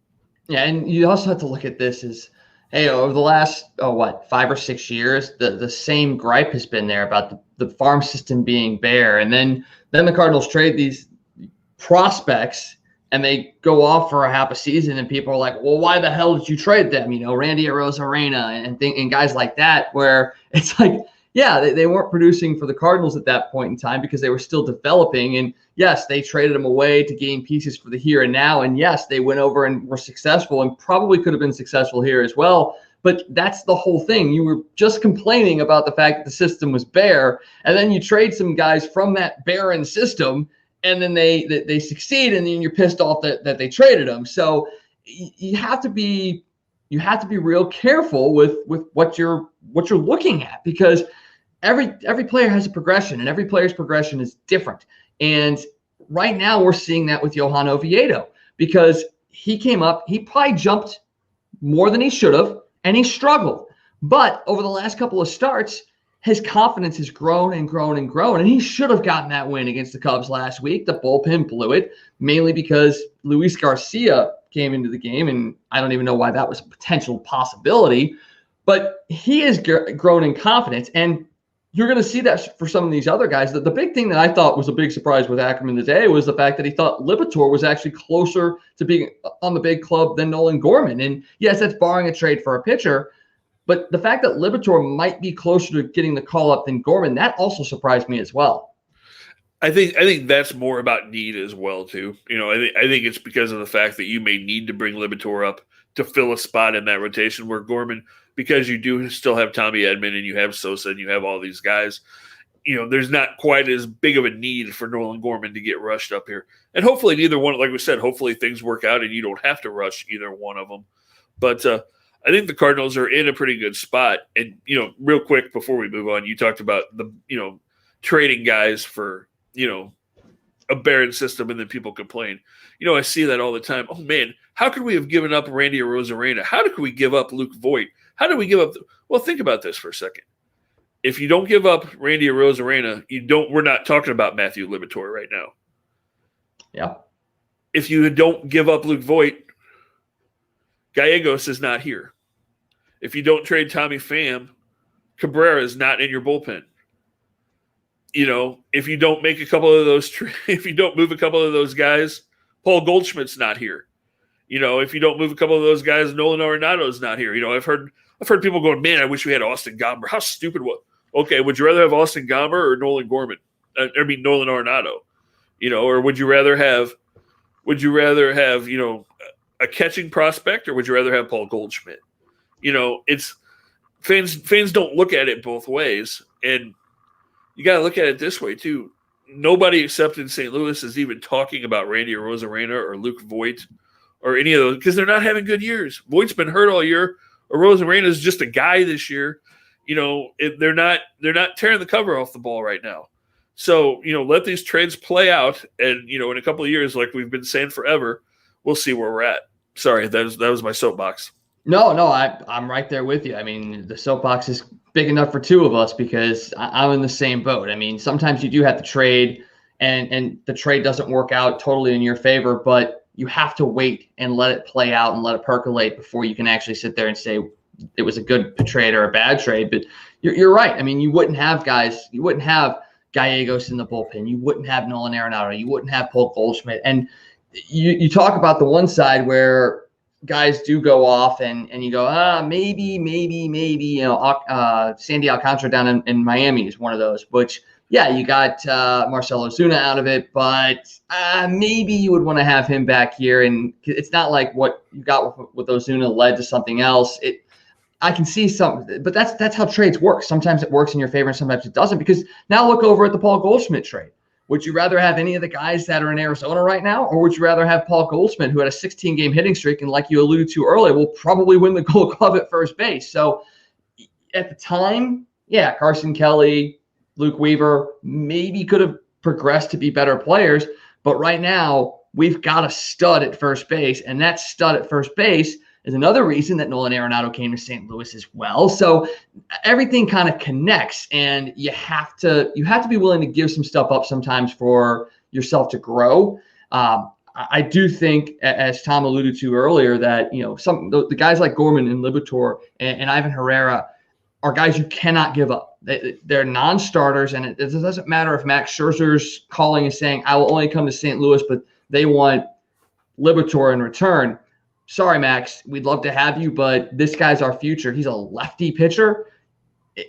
Speaker 3: Yeah,
Speaker 2: and you also have to look at this as, hey, over the last 5 or 6 years, the same gripe has been there about the farm system being bare, and then the Cardinals trade these prospects and they go off for a half a season, and people are like, well, why the hell did you trade them? Randy Arozarena and guys like that, where it's like, yeah, they weren't producing for the Cardinals at that point in time because they were still developing. And yes, they traded them away to gain pieces for the here and now. And yes, they went over and were successful and probably could have been successful here as well. But that's the whole thing. You were just complaining about the fact that the system was bare, and then you trade some guys from that barren system, and then they succeed, and then you're pissed off that they traded them. So you have to be real careful with what you're looking at, because every player has a progression, and every player's progression is different. And right now we're seeing that with Johan Oviedo, because he came up, he probably jumped more than he should have, and he struggled. But over the last couple of starts, his confidence has grown and grown and grown, and he should have gotten that win against the Cubs last week. The bullpen blew it, mainly because Luis Garcia came into the game, and I don't even know why that was a potential possibility. But he has grown in confidence, and you're going to see that for some of these other guys. The big thing that I thought was a big surprise with Ackerman today was the fact that he thought Liberatore was actually closer to being on the big club than Nolan Gorman. And yes, that's barring a trade for a pitcher. But the fact that Liberatore might be closer to getting the call up than Gorman, that also surprised me as well.
Speaker 3: I think that's more about need as well too. I think it's because of the fact that you may need to bring Liberatore up to fill a spot in that rotation where Gorman, because you do still have Tommy Edman and you have Sosa and you have all these guys, there's not quite as big of a need for Nolan Gorman to get rushed up here. And hopefully neither one, like we said, hopefully things work out and you don't have to rush either one of them. But I think the Cardinals are in a pretty good spot. And, real quick before we move on, you talked about the, trading guys for, a barren system, and then people complain. I see that all the time. Oh man, how could we have given up Randy Arozarena? How could we give up Luke Voigt? How did we give up? Well, think about this for a second. If you don't give up Randy Arozarena, we're not talking about Matthew Liberatore right now.
Speaker 2: Yeah.
Speaker 3: If you don't give up Luke Voigt, Gallegos is not here. If you don't trade Tommy Pham, Cabrera is not in your bullpen. If you don't make a couple of those, if you don't move a couple of those guys, Paul Goldschmidt's not here. If you don't move a couple of those guys, Nolan Arenado's not here. I've heard people going, man, I wish we had Austin Gomber. How stupid was? Okay, would you rather have Austin Gomber or Nolan Gorman? Nolan Arenado. Or would you rather have a catching prospect, or would you rather have Paul Goldschmidt? It's fans don't look at it both ways, and you got to look at it this way too. Nobody except in St. Louis is even talking about Randy Arozarena or Luke Voigt or any of those, because they're not having good years. Voigt's been hurt all year. Arozarena is just a guy this year. They're not tearing the cover off the ball right now. So, let these trades play out, and in a couple of years, like we've been saying forever, we'll see where we're at. Sorry, that was my soapbox.
Speaker 2: No, I'm right there with you. I mean, the soapbox is big enough for two of us because I'm in the same boat. I mean, sometimes you do have to trade, and the trade doesn't work out totally in your favor, but you have to wait and let it play out and let it percolate before you can actually sit there and say it was a good trade or a bad trade. But you're right. I mean, you wouldn't have Gallegos in the bullpen. You wouldn't have Nolan Arenado. You wouldn't have Paul Goldschmidt. And you talk about the one side where guys do go off and you go, maybe, Sandy Alcantara down in Miami is one of those, which, yeah, you got Marcell Ozuna out of it, but maybe you would want to have him back here. And it's not like what you got with Ozuna led to something else. I can see something, but that's how trades work. Sometimes it works in your favor and sometimes it doesn't, because now look over at the Paul Goldschmidt trade. Would you rather have any of the guys that are in Arizona right now, or would you rather have Paul Goldschmidt, who had a 16-game hitting streak and, like you alluded to earlier, will probably win the Gold Glove at first base? So at the time, yeah, Carson Kelly, Luke Weaver maybe could have progressed to be better players, but right now we've got a stud at first base, and that stud at first base is another reason that Nolan Arenado came to St. Louis as well. So everything kind of connects, and you have to be willing to give some stuff up sometimes for yourself to grow. I do think, as Tom alluded to earlier, that the guys like Gorman and Liberatore and Ivan Herrera are guys you cannot give up. They're non-starters, and it doesn't matter if Max Scherzer's calling and saying, I will only come to St. Louis, but they want Liberatore in return. Sorry, Max, we'd love to have you, but this guy's our future. He's a lefty pitcher.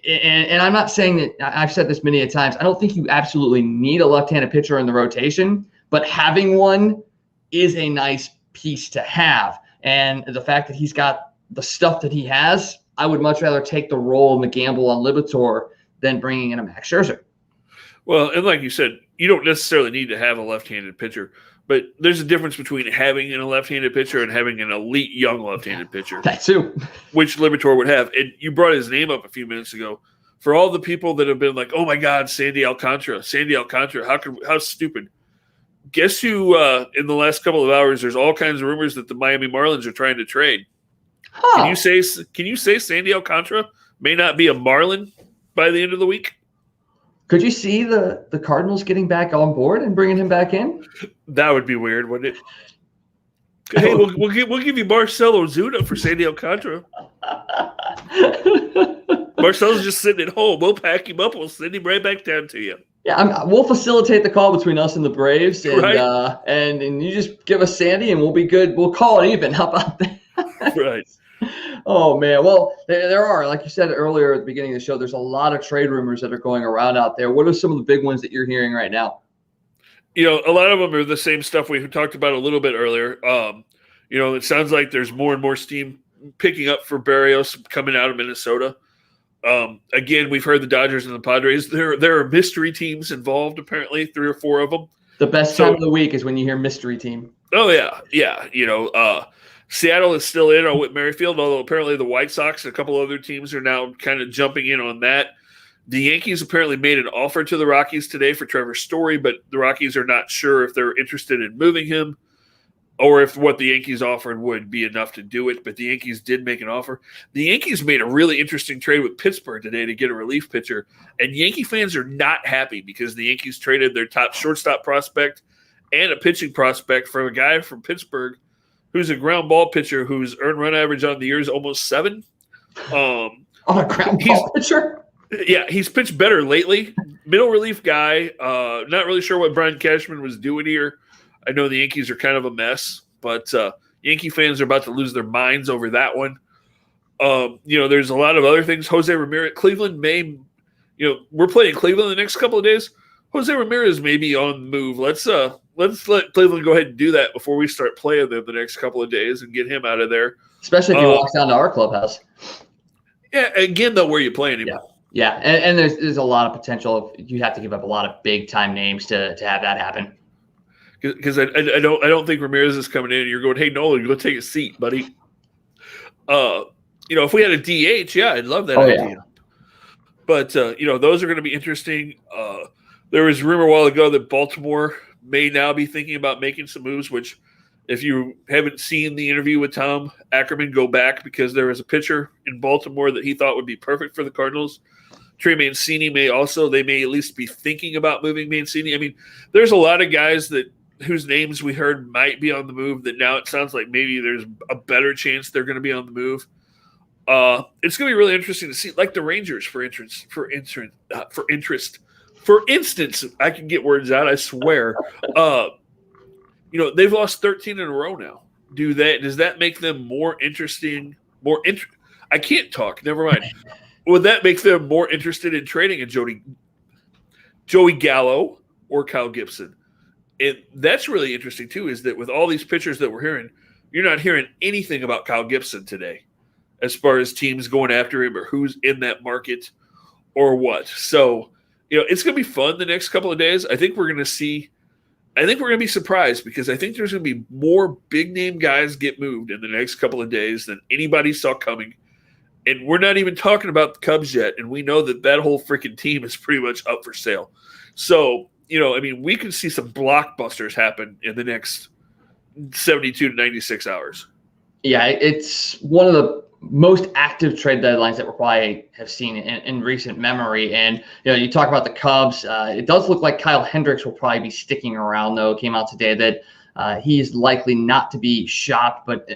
Speaker 2: And I'm not saying that, I've said this many a times, I don't think you absolutely need a left-handed pitcher in the rotation, but having one is a nice piece to have. And the fact that he's got the stuff that he has, I would much rather take the role and the gamble on Liberatore than bringing in a Max Scherzer.
Speaker 3: Well, and like you said, you don't necessarily need to have a left-handed pitcher. But there's a difference between having a left-handed pitcher and having an elite young left-handed pitcher.
Speaker 2: That too.
Speaker 3: Which Liberatore would have. And you brought his name up a few minutes ago. For all the people that have been like, oh my God, Sandy Alcantara, how stupid. Guess who in the last couple of hours, there's all kinds of rumors that the Miami Marlins are trying to trade. Huh. Can you say Sandy Alcantara may not be a Marlin by the end of the week?
Speaker 2: Could you see the Cardinals getting back on board and bringing him back in?
Speaker 3: That would be weird, wouldn't it? Hey, we'll give you Marcell Ozuna for Sandy Alcantara. Marcel's just sitting at home. We'll pack him up. We'll send him right back down to you.
Speaker 2: Yeah, we'll facilitate the call between us and the Braves, and
Speaker 3: right.
Speaker 2: and you just give us Sandy, and we'll be good. We'll call it even. How about that?
Speaker 3: Right.
Speaker 2: Oh, man. Well, there are, like you said earlier at the beginning of the show, there's a lot of trade rumors that are going around out there. What are some of the big ones that you're hearing right now?
Speaker 3: A lot of them are the same stuff we talked about a little bit earlier. It sounds like there's more and more steam picking up for Barrios coming out of Minnesota. Again, we've heard the Dodgers and the Padres. There are mystery teams involved, apparently, 3 or 4 of them.
Speaker 2: The best time of the week is when you hear mystery team.
Speaker 3: Oh, yeah. Seattle is still in on Whit Merrifield, although apparently the White Sox and a couple other teams are now kind of jumping in on that. The Yankees apparently made an offer to the Rockies today for Trevor Story, but the Rockies are not sure if they're interested in moving him or if what the Yankees offered would be enough to do it. But the Yankees did make an offer. The Yankees made a really interesting trade with Pittsburgh today to get a relief pitcher, and Yankee fans are not happy because the Yankees traded their top shortstop prospect and a pitching prospect for a guy from Pittsburgh who's a ground ball pitcher whose earned run average on the year is almost 7.
Speaker 2: A ground ball pitcher?
Speaker 3: Yeah, he's pitched better lately. Middle relief guy. Not really sure what Brian Cashman was doing here. I know the Yankees are kind of a mess, but Yankee fans are about to lose their minds over that one. There's a lot of other things. Jose Ramirez, Cleveland may, we're playing Cleveland the next couple of days. Jose Ramirez may be on the move. Let's let Cleveland go ahead and do that before we start playing them the next couple of days and get him out of there.
Speaker 2: Especially if he walks down to our clubhouse.
Speaker 3: Yeah, again, though, where are you playing him?
Speaker 2: Yeah, and there's a lot of potential. You have to give up a lot of big-time names to have that happen.
Speaker 3: Because I don't think Ramirez is coming in and you're going, hey, Nolan, go take a seat, buddy. If we had a DH, I'd love that idea. Yeah. But, those are going to be interesting. There was a rumor a while ago that Baltimore may now be thinking about making some moves, which if you haven't seen the interview with Tom Ackerman, go back because there was a pitcher in Baltimore that he thought would be perfect for the Cardinals. Trey Mancini may at least be thinking about moving Mancini. I mean, there's a lot of guys whose names we heard might be on the move that now it sounds like maybe there's a better chance they're going to be on the move. It's going to be really interesting to see, like the Rangers, for instance, I can get words out, I swear. They've lost 13 in a row now. Does that make them more interesting? I can't talk. Never mind. Would that make them more interested in trading a Joey Gallo or Kyle Gibson? And that's really interesting too. Is that with all these pitchers that we're hearing, you're not hearing anything about Kyle Gibson today, as far as teams going after him or who's in that market or what. So it's going to be fun the next couple of days. I think we're going to be surprised because I think there's going to be more big name guys get moved in the next couple of days than anybody saw coming. And we're not even talking about the Cubs yet. And we know that whole freaking team is pretty much up for sale. So, we could see some blockbusters happen in the next 72 to 96 hours. Yeah,
Speaker 2: it's one of the most active trade deadlines that we probably have seen in recent memory. And, you talk about the Cubs. It does look like Kyle Hendricks will probably be sticking around, though. It came out today that he's likely not to be shopped, but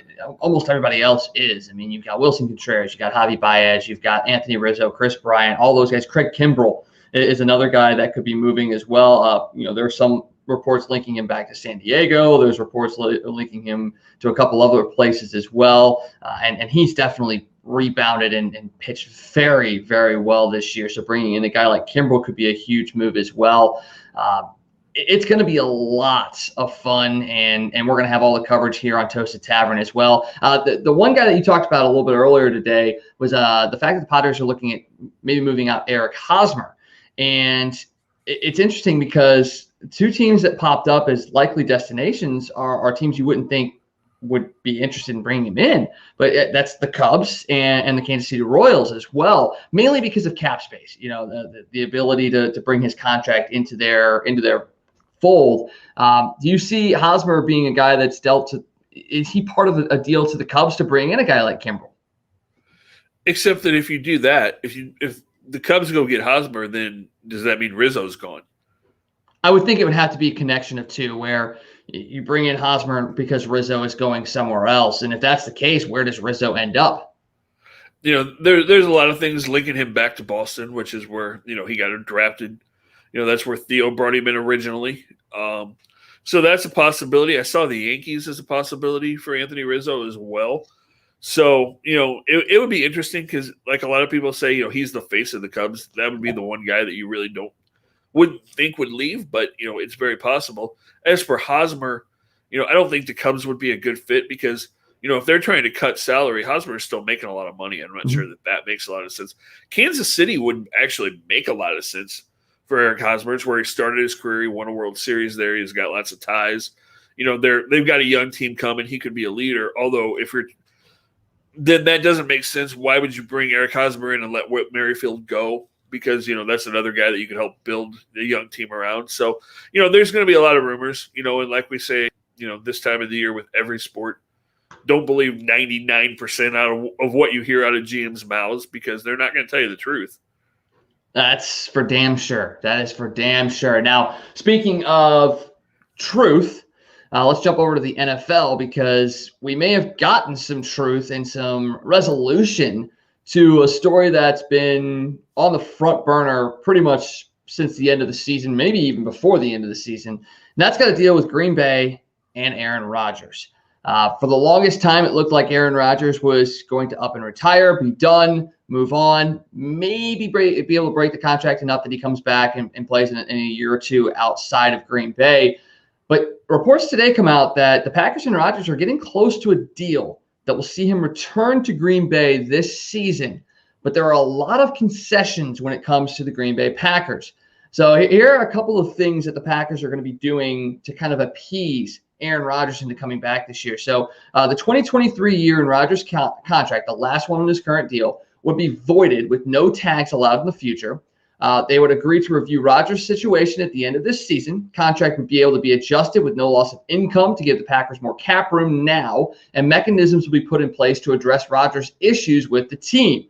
Speaker 2: almost everybody else is. I mean, you've got Wilson Contreras, you've got Javi Baez, you've got Anthony Rizzo, Chris Bryant, all those guys. Craig Kimbrell is another guy that could be moving as well. There are some reports linking him back to San Diego. There's reports linking him to a couple other places as well. And he's definitely rebounded and pitched very, very well this year. So bringing in a guy like Kimbrell could be a huge move as well. It's going to be a lot of fun, and we're going to have all the coverage here on Toasted Tavern as well. The one guy that you talked about a little bit earlier today was the fact that the Padres are looking at maybe moving out Eric Hosmer. And it's interesting because two teams that popped up as likely destinations are teams you wouldn't think would be interested in bringing him in, but that's the Cubs and the Kansas City Royals as well, mainly because of cap space. The ability to bring his contract into their fold. Do you see Hosmer being a guy that's is he part of a deal to the Cubs to bring in a guy like Kimbrell?
Speaker 3: Except that if you do that, if the Cubs go get Hosmer, then does that mean Rizzo's gone?
Speaker 2: I would think it would have to be a connection of two, where you bring in Hosmer because Rizzo is going somewhere else. And if that's the case, where does Rizzo end up?
Speaker 3: There's a lot of things linking him back to Boston, which is where, he got drafted. That's where Theo brought him in originally. So that's a possibility. I saw the Yankees as a possibility for Anthony Rizzo as well. So, it would be interesting because, like a lot of people say, he's the face of the Cubs. That would be the one guy that you really don't wouldn't think would leave, but, it's very possible. As for Hosmer, I don't think the Cubs would be a good fit because, if they're trying to cut salary, Hosmer is still making a lot of money. I'm not sure that makes a lot of sense. Kansas City would actually make a lot of sense for Eric Hosmer. It's where he started his career. He won a World Series there. He's got lots of ties. They've got a young team coming. He could be a leader. Although then that doesn't make sense. Why would you bring Eric Hosmer in and let Whit Merrifield go? Because, that's another guy that you could help build a young team around. So, there's going to be a lot of rumors, and like we say, this time of the year with every sport, don't believe 99% of what you hear out of GM's mouths because they're not going to tell you the truth.
Speaker 2: That's for damn sure. That is for damn sure. Now, speaking of truth, let's jump over to the NFL because we may have gotten some truth and some resolution to a story that's been on the front burner pretty much since the end of the season, maybe even before the end of the season. And that's got to deal with Green Bay and Aaron Rodgers. For the longest time, it looked like Aaron Rodgers was going to up and retire, be done, move on, maybe be able to break the contract enough that he comes back and plays in a year or two outside of Green Bay. But reports today come out that the Packers and Rodgers are getting close to a deal that will see him return to Green Bay this season. But there are a lot of concessions when it comes to the Green Bay Packers. So here are a couple of things that the Packers are going to be doing to kind of appease Aaron Rodgers into coming back this year. So the 2023 year in Rodgers' contract, the last one on his current deal, would be voided with no tags allowed in the future. They would agree to review Rodgers' situation at the end of this season. Contract would be able to be adjusted with no loss of income to give the Packers more cap room now, and mechanisms will be put in place to address Rodgers' issues with the team.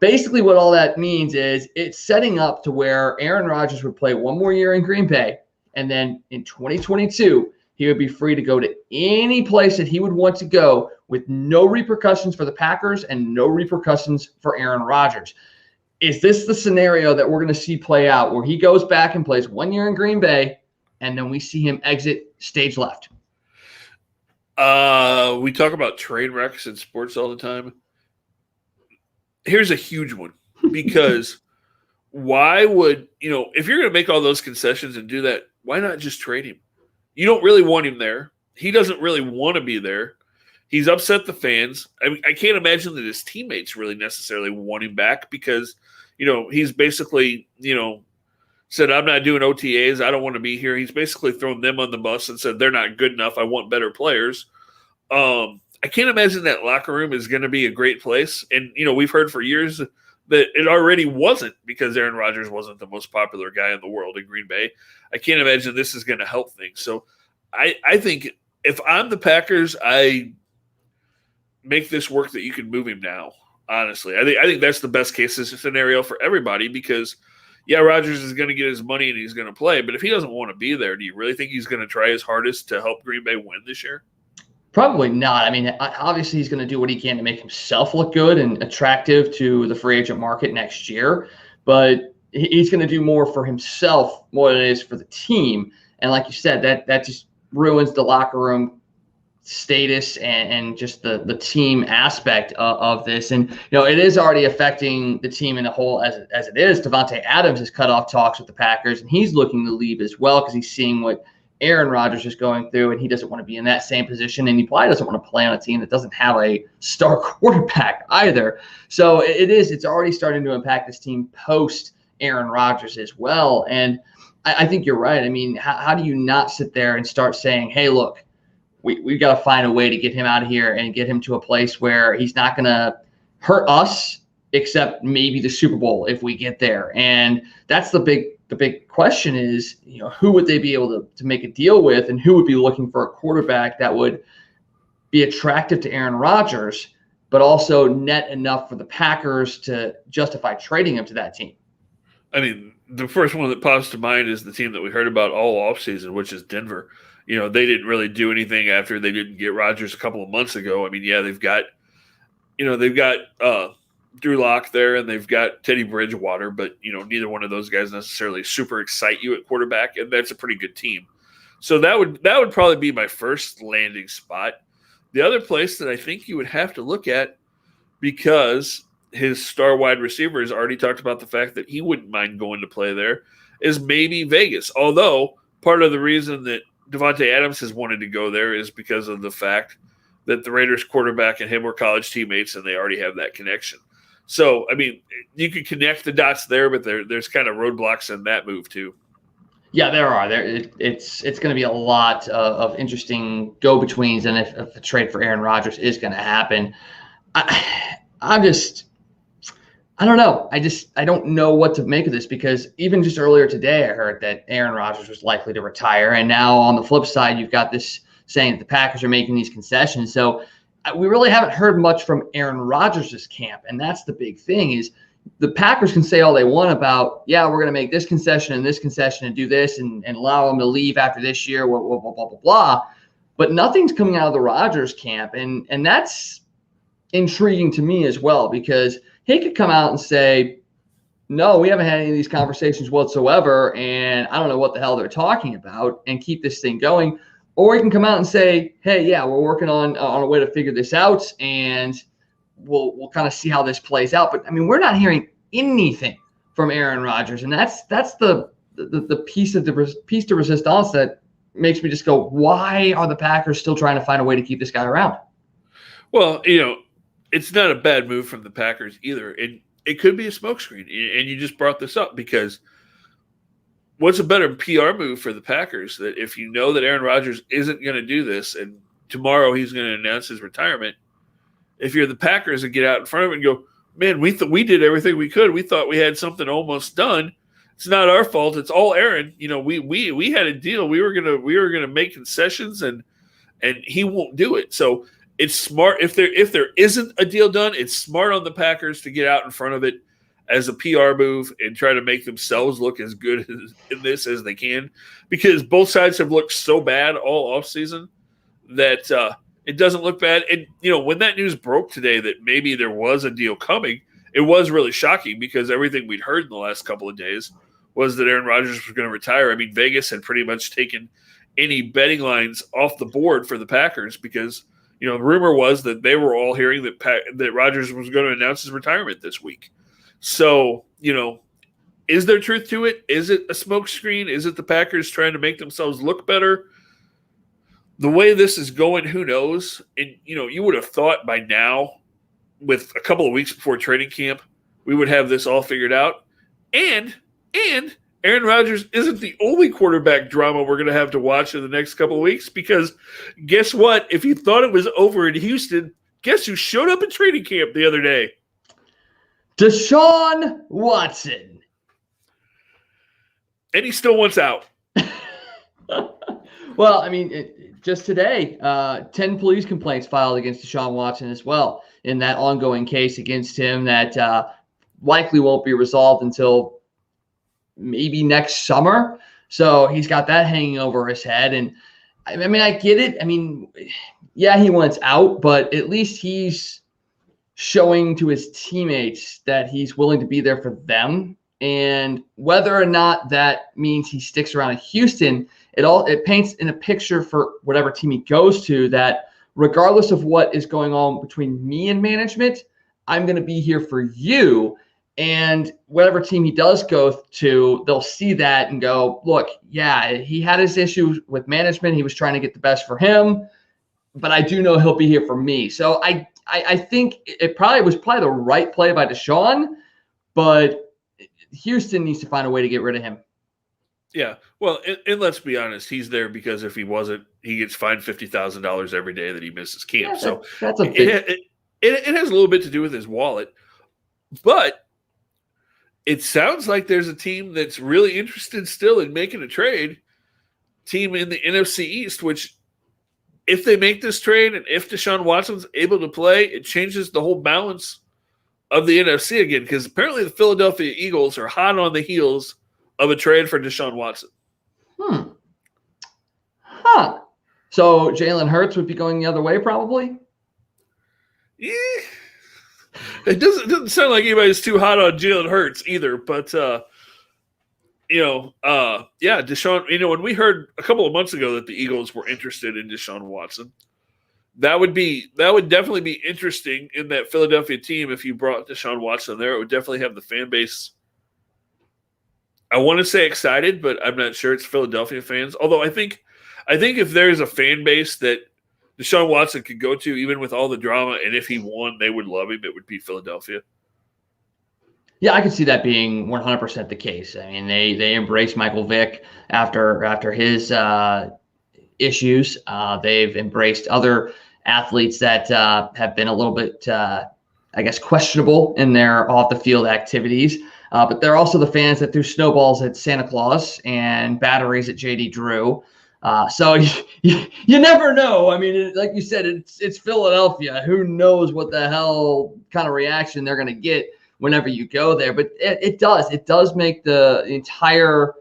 Speaker 2: Basically, what all that means is it's setting up to where Aaron Rodgers would play one more year in Green Bay, and then in 2022, he would be free to go to any place that he would want to go with no repercussions for the Packers and no repercussions for Aaron Rodgers. Is this the scenario that we're going to see play out where he goes back and plays 1 year in Green Bay and then we see him exit stage left?
Speaker 3: We talk about train wrecks in sports all the time. Here's a huge one because why would, if you're going to make all those concessions and do that, why not just trade him? You don't really want him there. He doesn't really want to be there. He's upset the fans. I mean, I can't imagine that his teammates really necessarily want him back because, he's basically, said, I'm not doing OTAs. I don't want to be here. He's basically thrown them on the bus and said, they're not good enough. I want better players. I can't imagine that locker room is going to be a great place. And, we've heard for years that it already wasn't because Aaron Rodgers wasn't the most popular guy in the world in Green Bay. I can't imagine this is going to help things. So I think if I'm the Packers, I make this work that you can move him now. Honestly, I think that's the best case scenario for everybody because, yeah, Rodgers is going to get his money and he's going to play. But if he doesn't want to be there, do you really think he's going to try his hardest to help Green Bay win this year?
Speaker 2: Probably not. I mean, obviously he's going to do what he can to make himself look good and attractive to the free agent market next year. But he's going to do more for himself more than it is for the team. And like you said, that just ruins the locker room status and just the team aspect of this. And, it is already affecting the team in a whole as it is. Devonte Adams has cut off talks with the Packers, and he's looking to leave as well because he's seeing what Aaron Rodgers is going through, and he doesn't want to be in that same position, and he probably doesn't want to play on a team that doesn't have a star quarterback either. So it's already starting to impact this team post Aaron Rodgers as well. And I think you're right. I mean, how do you not sit there and start saying, hey, look, we've got to find a way to get him out of here and get him to a place where he's not going to hurt us except maybe the Super Bowl if we get there. And that's the big question is, who would they be able to make a deal with, and who would be looking for a quarterback that would be attractive to Aaron Rodgers, but also net enough for the Packers to justify trading him to that team?
Speaker 3: I mean, the first one that pops to mind is the team that we heard about all offseason, which is Denver. They didn't really do anything after they didn't get Rodgers a couple of months ago. I mean, yeah, they've got Drew Lock there, and they've got Teddy Bridgewater, but neither one of those guys necessarily super excite you at quarterback, and that's a pretty good team. So that would probably be my first landing spot. The other place that I think you would have to look at, because his star wide receiver has already talked about the fact that he wouldn't mind going to play there, is maybe Vegas. Although part of the reason that Devonte Adams has wanted to go there is because of the fact that the Raiders quarterback and him were college teammates and they already have that connection. So, I mean, you could connect the dots there, but there's kind of roadblocks in that move too.
Speaker 2: Yeah, there are. It's going to be a lot of interesting go-betweens, and if a trade for Aaron Rodgers is going to happen, I don't know. I don't know what to make of this, because even just earlier today, I heard that Aaron Rodgers was likely to retire, and now on the flip side, you've got this saying that the Packers are making these concessions. So we really haven't heard much from Aaron Rodgers' camp, and that's the big thing is the Packers can say all they want about, yeah, we're going to make this concession and do this and allow him to leave after this year, blah, blah, blah, blah, blah, blah. But nothing's coming out of the Rodgers camp, and that's intriguing to me as well, because he could come out and say, no, we haven't had any of these conversations whatsoever, and I don't know what the hell they're talking about, and keep this thing going. Or he can come out and say, hey, yeah, we're working on a way to figure this out, and we'll kind of see how this plays out. But, I mean, we're not hearing anything from Aaron Rodgers, and that's the piece de resistance that makes me just go, why are the Packers still trying to find a way to keep this guy around?
Speaker 3: Well, it's not a bad move from the Packers either. It could be a smokescreen, and you just brought this up because what's a better PR move for the Packers that if you know that Aaron Rodgers isn't going to do this and tomorrow he's going to announce his retirement, if you're the Packers and get out in front of it and go, man, we did everything we could. We thought we had something almost done. It's not our fault. It's all Aaron. We had a deal. We were gonna make concessions and he won't do it. So it's smart if there isn't a deal done. It's smart on the Packers to get out in front of it as a PR move and try to make themselves look as good in this as they can, because both sides have looked so bad all offseason that it doesn't look bad. And, when that news broke today that maybe there was a deal coming, it was really shocking because everything we'd heard in the last couple of days was that Aaron Rodgers was going to retire. I mean, Vegas had pretty much taken any betting lines off the board for the Packers because, the rumor was that they were all hearing that Rodgers was going to announce his retirement this week. So, is there truth to it? Is it a smokescreen? Is it the Packers trying to make themselves look better? The way this is going, who knows? And, you would have thought by now, with a couple of weeks before training camp, we would have this all figured out. And Aaron Rodgers isn't the only quarterback drama we're going to have to watch in the next couple of weeks, because guess what? If you thought it was over in Houston, guess who showed up at training camp the other day?
Speaker 2: Deshaun Watson.
Speaker 3: And he still wants out.
Speaker 2: Well, I mean, just today, 10 police complaints filed against Deshaun Watson as well in that ongoing case against him that likely won't be resolved until maybe next summer. So he's got that hanging over his head. And I mean, I get it. I mean, yeah, he wants out, but at least he's showing to his teammates that he's willing to be there for them. And whether or not that means he sticks around in Houston, it paints in a picture for whatever team he goes to that regardless of what is going on between me and management, I'm going to be here for you. And whatever team he does go to, they'll see that and go, look, yeah, he had his issues with management. He was trying to get the best for him, but I do know he'll be here for me. So I think it was probably the right play by Deshaun, but Houston needs to find a way to get rid of him.
Speaker 3: Yeah, well, and let's be honest, he's there because if he wasn't, he gets fined $50,000 every day that he misses camp.
Speaker 2: Yeah,
Speaker 3: so
Speaker 2: that's a big...
Speaker 3: it has a little bit to do with his wallet, but it sounds like there's a team that's really interested still in making a trade. Team in the NFC East, which if they make this trade and if Deshaun Watson's able to play, it changes the whole balance of the NFC again, because apparently the Philadelphia Eagles are hot on the heels of a trade for Deshaun Watson.
Speaker 2: So Jalen Hurts would be going the other way probably?
Speaker 3: Yeah. It doesn't sound like anybody's too hot on Jalen Hurts either, but yeah, Deshaun, when we heard a couple of months ago that the Eagles were interested in Deshaun Watson, that would definitely be interesting in that Philadelphia team. If you brought Deshaun Watson there, it would definitely have the fan base I want to say excited, but I'm not sure it's Philadelphia fans. Although I think if there's a fan base that Deshaun Watson could go to, even with all the drama, and if he won, they would love him, it would be Philadelphia.
Speaker 2: Yeah, I can see that being 100% the case. I mean, they embraced Michael Vick after his issues. They've embraced other athletes that have been a little bit, I guess, questionable in their off-the-field activities. But they're also the fans that threw snowballs at Santa Claus and batteries at J.D. Drew. So you never know. I mean, like you said, it's Philadelphia. Who knows what the hell kind of reaction they're going to get whenever you go there. But it does make the entire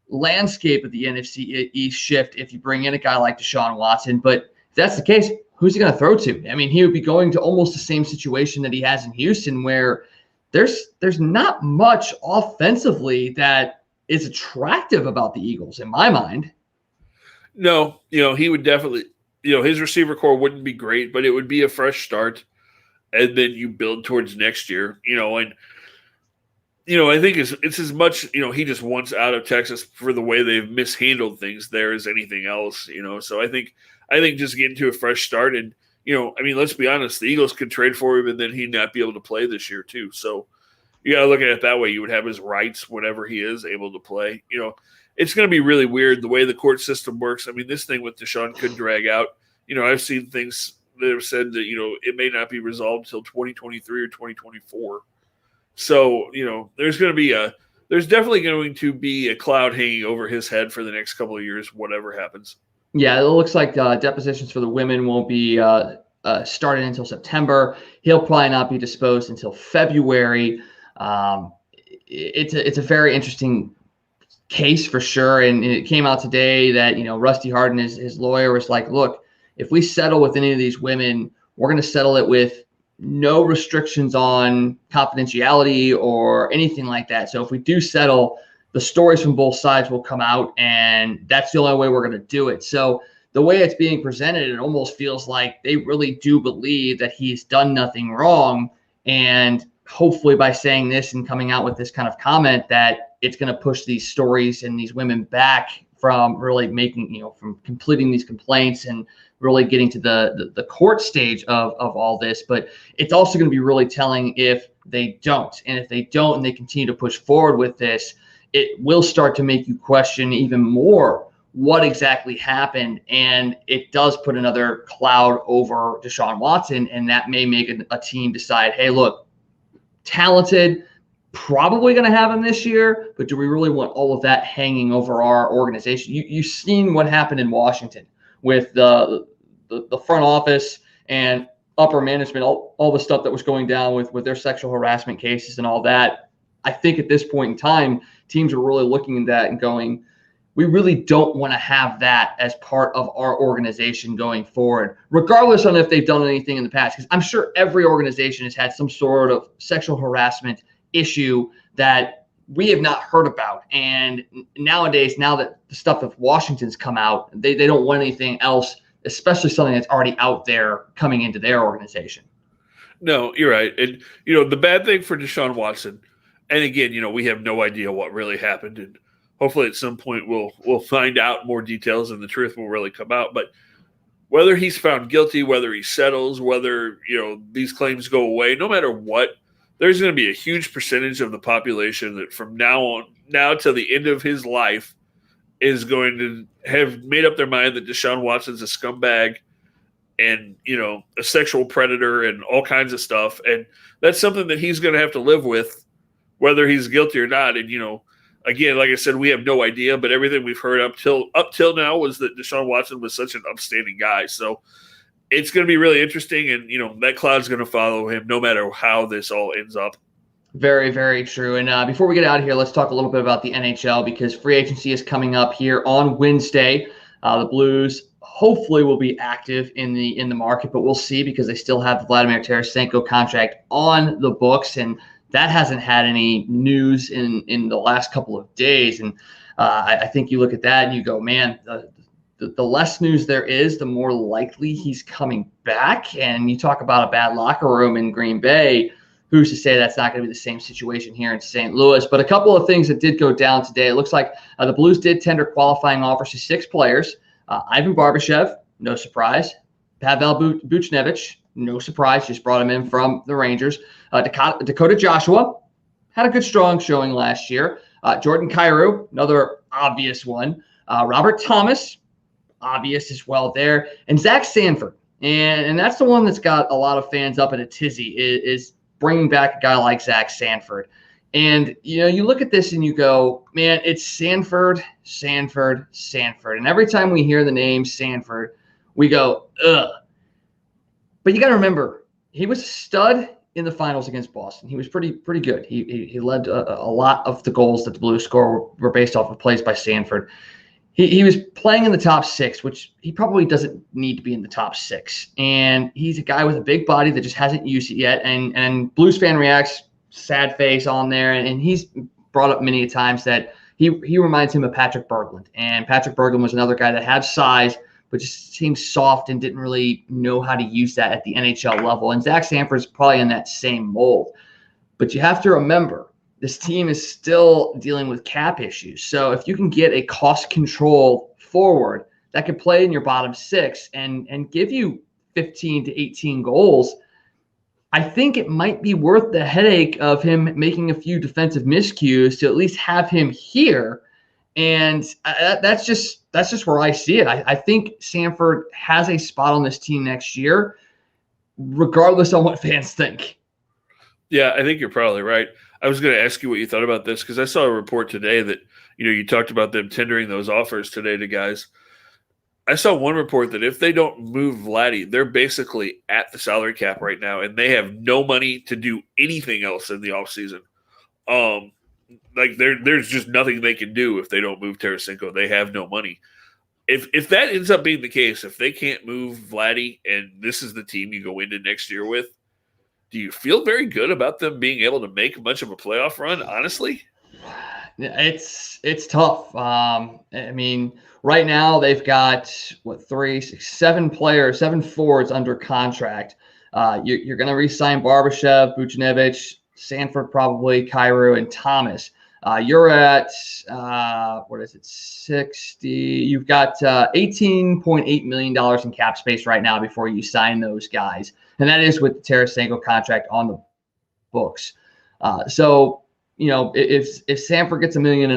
Speaker 2: landscape of the NFC East shift if you bring in a guy like Deshaun Watson. But if that's the case, who's he going to throw to? I mean, he would be going to almost the same situation that he has in Houston, where there's not much offensively that is attractive about the Eagles in my mind.
Speaker 3: No, he would definitely, his receiver core wouldn't be great, but it would be a fresh start. And then you build towards next year, and I think it's as much, he just wants out of Texas for the way they've mishandled things there as anything else, So I think just getting to a fresh start and, let's be honest, the Eagles could trade for him and then he'd not be able to play this year too. So you got to look at it that way. You would have his rights whenever he is able to play. It's going to be really weird the way the court system works. I mean, this thing with Deshaun could drag out. I've seen things that have said that, it may not be resolved until 2023 or 2024. So, there's definitely going to be a cloud hanging over his head for the next couple of years, whatever happens. Yeah,
Speaker 2: it looks like depositions for the women won't be started until September. He'll probably not be disposed until February. It's a very interesting case for sure. And it came out today that, Rusty Hardin, his lawyer, was like, look, if we settle with any of these women, we're going to settle it with no restrictions on confidentiality or anything like that. So if we do settle, the stories from both sides will come out, and that's the only way we're going to do it. So the way it's being presented, it almost feels like they really do believe that he's done nothing wrong. And hopefully by saying this and coming out with this kind of comment, that it's going to push these stories and these women back from really making, from completing these complaints and really getting to the court stage of all this. But it's also going to be really telling if they don't. And if they don't and they continue to push forward with this, it will start to make you question even more what exactly happened. And it does put another cloud over Deshaun Watson, and that may make a team decide, hey, look, talented, probably going to have him this year, but do we really want all of that hanging over our organization? You've seen what happened in Washington with the front office and upper management, all the stuff that was going down with their sexual harassment cases and all that. I think at this point in time, teams are really looking at that and going, we really don't want to have that as part of our organization going forward, regardless on if they've done anything in the past. Because I'm sure every organization has had some sort of sexual harassment issue that we have not heard about. And nowadays, now that the stuff of Washington's come out, they don't want anything else, especially something that's already out there coming into their organization.
Speaker 3: No, you're right. And, the bad thing for Deshaun Watson, and again, we have no idea what really happened. And hopefully at some point we'll find out more details and the truth will really come out. But whether he's found guilty, whether he settles, whether, these claims go away, no matter what, there's going to be a huge percentage of the population that from now till the end of his life is going to have made up their mind that Deshaun Watson's a scumbag and, a sexual predator and all kinds of stuff. And that's something that he's going to have to live with, whether he's guilty or not. And, again, like I said, we have no idea, but everything we've heard up till now was that Deshaun Watson was such an upstanding guy. So it's going to be really interesting. And, that cloud's going to follow him no matter how this all ends up.
Speaker 2: Very, very true. And before we get out of here, let's talk a little bit about the NHL, because free agency is coming up here on Wednesday. The Blues hopefully will be active in the market, but we'll see, because they still have the Vladimir Tarasenko contract on the books, and that hasn't had any news in the last couple of days. And I think you look at that and you go, man, the less news there is, the more likely he's coming back. And you talk about a bad locker room in Green Bay. who's to say that's not going to be the same situation here in St. Louis? But a couple of things that did go down today. It looks like the Blues did tender qualifying offers to 6 players. Ivan Barbashev, no surprise. Pavel Buchnevich, no surprise, just brought him in from the Rangers. Dakota Joshua had a good, strong showing last year. Jordan Kyrou, another obvious one. Robert Thomas, obvious as well there. And Zack Sanford. And that's the one that's got a lot of fans up in a tizzy, is bringing back a guy like Zack Sanford. And, you look at this and you go, man, it's Sanford. And every time we hear the name Sanford, we go, ugh. But you got to remember, he was a stud in the finals against Boston. He was pretty good. He led a lot of the goals that the Blues score were based off of plays by Sanford. He was playing in the top 6, which he probably doesn't need to be in the top 6. And he's a guy with a big body that just hasn't used it yet. And Blues fan reacts, sad face on there. And he's brought up many times that he reminds him of Patrick Berglund. And Patrick Berglund was another guy that had size, but just seemed soft and didn't really know how to use that at the NHL level. And Zack Sanford's probably in that same mold. But you have to remember, this team is still dealing with cap issues. So if you can get a cost-controlled forward that can play in your bottom 6 and give you 15 to 18 goals, I think it might be worth the headache of him making a few defensive miscues to at least have him here. And that's just where I see it. I think Sanford has a spot on this team next year, regardless of what fans think.
Speaker 3: Yeah, I think you're probably right. I was going to ask you what you thought about this, because I saw a report today that, you talked about them tendering those offers today to guys. I saw one report that if they don't move Vladdy, they're basically at the salary cap right now, and they have no money to do anything else in the offseason. There's just nothing they can do if they don't move Tarasenko. They have no money. If that ends up being the case, if they can't move Vladdy and this is the team you go into next year with, do you feel very good about them being able to make much of a playoff run, honestly?
Speaker 2: It's tough. I mean, right now they've got, 7 players, 7 forwards under contract. You're going to re-sign Barbashev, Buchnevich, Sanford probably, Kyrou, and Thomas. You're at, 60? You've got $18.8 million in cap space right now before you sign those guys. And that is with the Tarasenko contract on the books. So, if Sanford gets $1.5 million,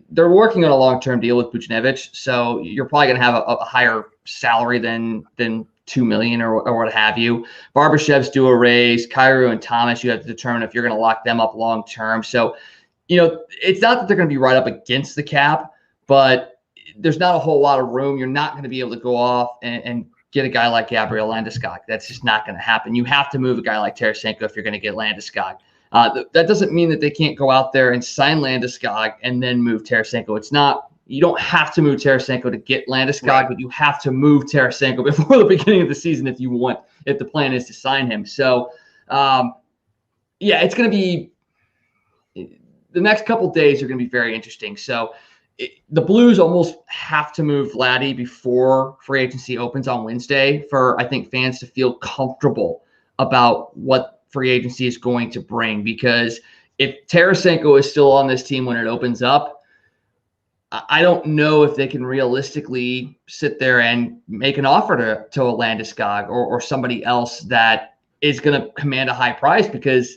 Speaker 2: they're working on a long-term deal with Buchnevich. So you're probably going to have a higher salary than $2 million or what have you. Barbashev's due a raise. Kyrou and Thomas, you have to determine if you're going to lock them up long-term. So, it's not that they're going to be right up against the cap, but there's not a whole lot of room. You're not going to be able to go off and get a guy like Gabriel Landeskog. That's just not going to happen. You have to move a guy like Tarasenko if you're going to get Landeskog. That doesn't mean that they can't go out there and sign Landeskog and then move Tarasenko. It's not, you don't have to move Tarasenko to get Landeskog, right, but you have to move Tarasenko before the beginning of the season if the plan is to sign him. So, it's going to be, the next couple days are going to be very interesting. So the Blues almost have to move Vladdy before free agency opens on Wednesday for, I think, fans to feel comfortable about what free agency is going to bring. Because if Tarasenko is still on this team when it opens up, I don't know if they can realistically sit there and make an offer to a Landeskog or somebody else that is going to command a high price, because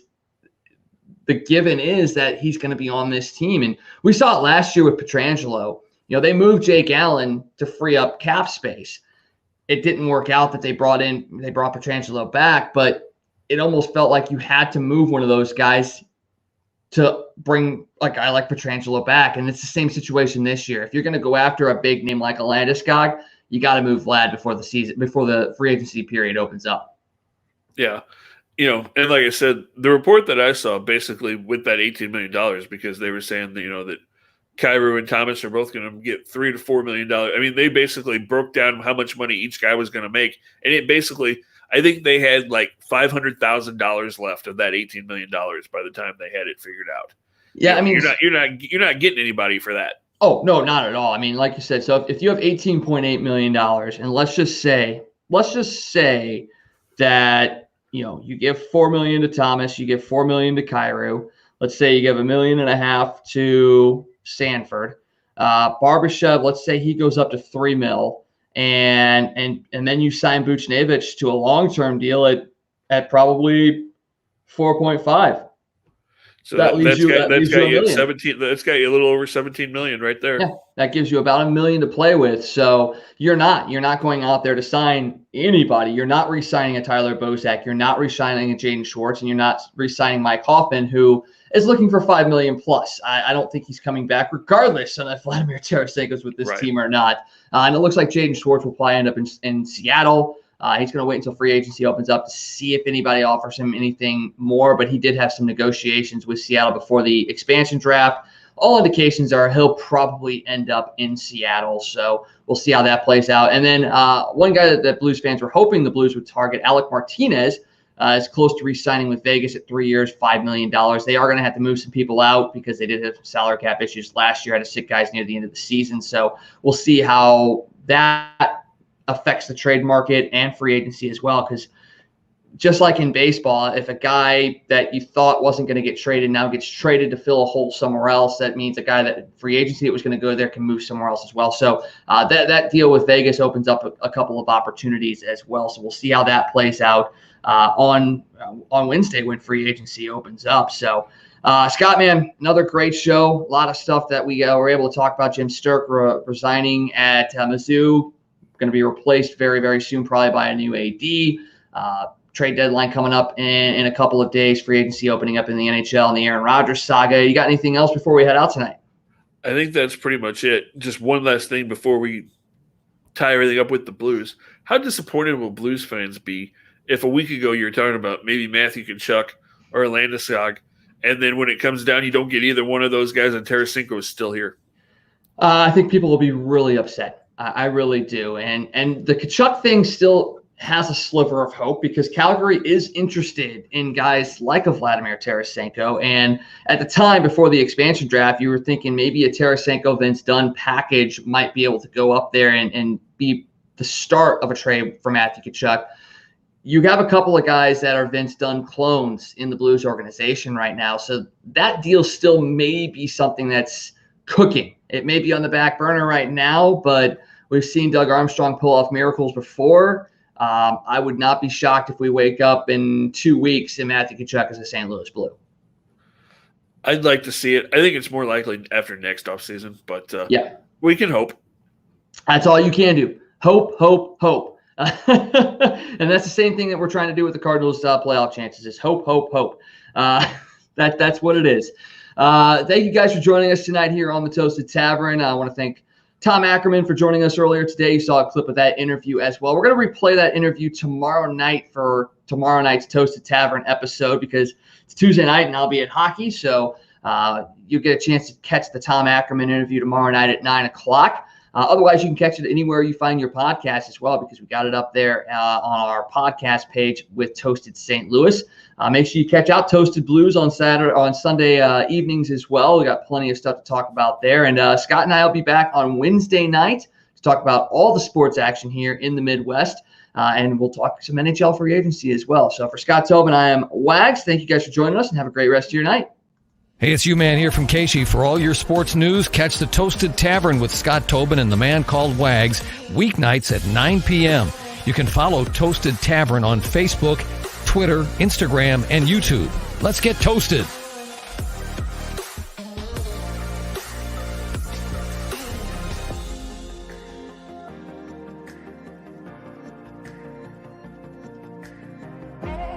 Speaker 2: the given is that he's going to be on this team. And we saw it last year with Pietrangelo. They moved Jake Allen to free up cap space. It didn't work out that they brought Pietrangelo back, but it almost felt like you had to move one of those guys to bring a guy like Pietrangelo back. And it's the same situation this year. If you're going to go after a big name like a Landeskog, you got to move Vlad before the free agency period opens up.
Speaker 3: Yeah. And like I said, the report that I saw basically with that $18 million, because they were saying that, that Kyrou and Thomas are both going to get $3 to $4 million. I mean, they basically broke down how much money each guy was going to make. And it basically, I think they had like $500,000 left of that $18 million by the time they had it figured out.
Speaker 2: Yeah. I mean,
Speaker 3: you're not getting anybody for that.
Speaker 2: Oh, no, not at all. I mean, like you said, so if you have $18.8 million, and let's just say that, you give $4 million to Thomas, you give $4 million to Cairo. Let's say you give $1.5 million to Sanford. Barbashev, let's say he goes up to $3 million, and then you sign Buchnevich to a long-term deal at probably 4.5.
Speaker 3: So
Speaker 2: that leaves you $1 million.
Speaker 3: 17. That's got you a little over 17 million right there.
Speaker 2: Yeah, that gives you about $1 million to play with. So you're not going out there to sign anybody. You're not re-signing a Tyler Bozak. You're not re-signing a Jaden Schwartz, and you're not re-signing Mike Hoffman, who is looking for $5 million plus. I don't think he's coming back, regardless of if Vladimir Tarasenko's with this team or not. And it looks like Jaden Schwartz will probably end up in Seattle. He's going to wait until free agency opens up to see if anybody offers him anything more, but he did have some negotiations with Seattle before the expansion draft. All indications are he'll probably end up in Seattle, so we'll see how that plays out. And then one guy that Blues fans were hoping the Blues would target, Alec Martinez, is close to re-signing with Vegas at 3 years, $5 million. They are going to have to move some people out because they did have some salary cap issues last year, had to sit guys near the end of the season, so we'll see how that affects the trade market and free agency as well, because just like in baseball, if a guy that you thought wasn't going to get traded now gets traded to fill a hole somewhere else, that means a guy that free agency that was going to go there can move somewhere else as well. So that deal with Vegas opens up a couple of opportunities as well. So we'll see how that plays out on Wednesday when free agency opens up. So Scott, man, another great show. A lot of stuff that we were able to talk about. Jim Sterk resigning at Mizzou, going to be replaced very, very soon, probably by a new AD. Trade deadline coming up in a couple of days. Free agency opening up in the NHL and the Aaron Rodgers saga. You got anything else before we head out tonight?
Speaker 3: I think that's pretty much it. Just one last thing before we tie everything up with the Blues. How disappointed will Blues fans be if a week ago you were talking about maybe Matthew Tkachuk or Landeskog, and then when it comes down, you don't get either one of those guys, and Tarasenko is still here?
Speaker 2: I think people will be really upset. I really do. And the Tkachuk thing still has a sliver of hope because Calgary is interested in guys like a Vladimir Tarasenko. And at the time before the expansion draft, you were thinking maybe a Tarasenko Vince Dunn package might be able to go up there and be the start of a trade for Matthew Tkachuk. You have a couple of guys that are Vince Dunn clones in the Blues organization right now. So that deal still may be something that's cooking. It may be on the back burner right now, but we've seen Doug Armstrong pull off miracles before. I would not be shocked if we wake up in 2 weeks and Matthew Tkachuk is a St. Louis Blue.
Speaker 3: I'd like to see it. I think it's more likely after next offseason, but we can hope.
Speaker 2: That's all you can do. Hope, hope, hope. And that's the same thing that we're trying to do with the Cardinals' playoff chances is hope, hope, hope. That's what it is. Thank you guys for joining us tonight here on the Toasted Tavern. I want to thank Tom Ackerman for joining us earlier today. You saw a clip of that interview as well. We're going to replay that interview tomorrow night for tomorrow night's Toasted Tavern episode because it's Tuesday night and I'll be at hockey. So you get a chance to catch the Tom Ackerman interview tomorrow night at 9 o'clock. Otherwise, you can catch it anywhere you find your podcast as well because we got it up there on our podcast page with Toasted St. Louis. Make sure you catch out Toasted Blues on Sunday evenings as well. We got plenty of stuff to talk about there. And Scott and I will be back on Wednesday night to talk about all the sports action here in the Midwest. And we'll talk some NHL free agency as well. So for Scott Tobin, I am Wags. Thank you guys for joining us and have a great rest of your night.
Speaker 1: Hey, it's U-Man here from Casey. For all your sports news, catch the Toasted Tavern with Scott Tobin and the man called Wags, weeknights at 9 p.m. You can follow Toasted Tavern on Facebook, Twitter, Instagram, and YouTube. Let's get toasted.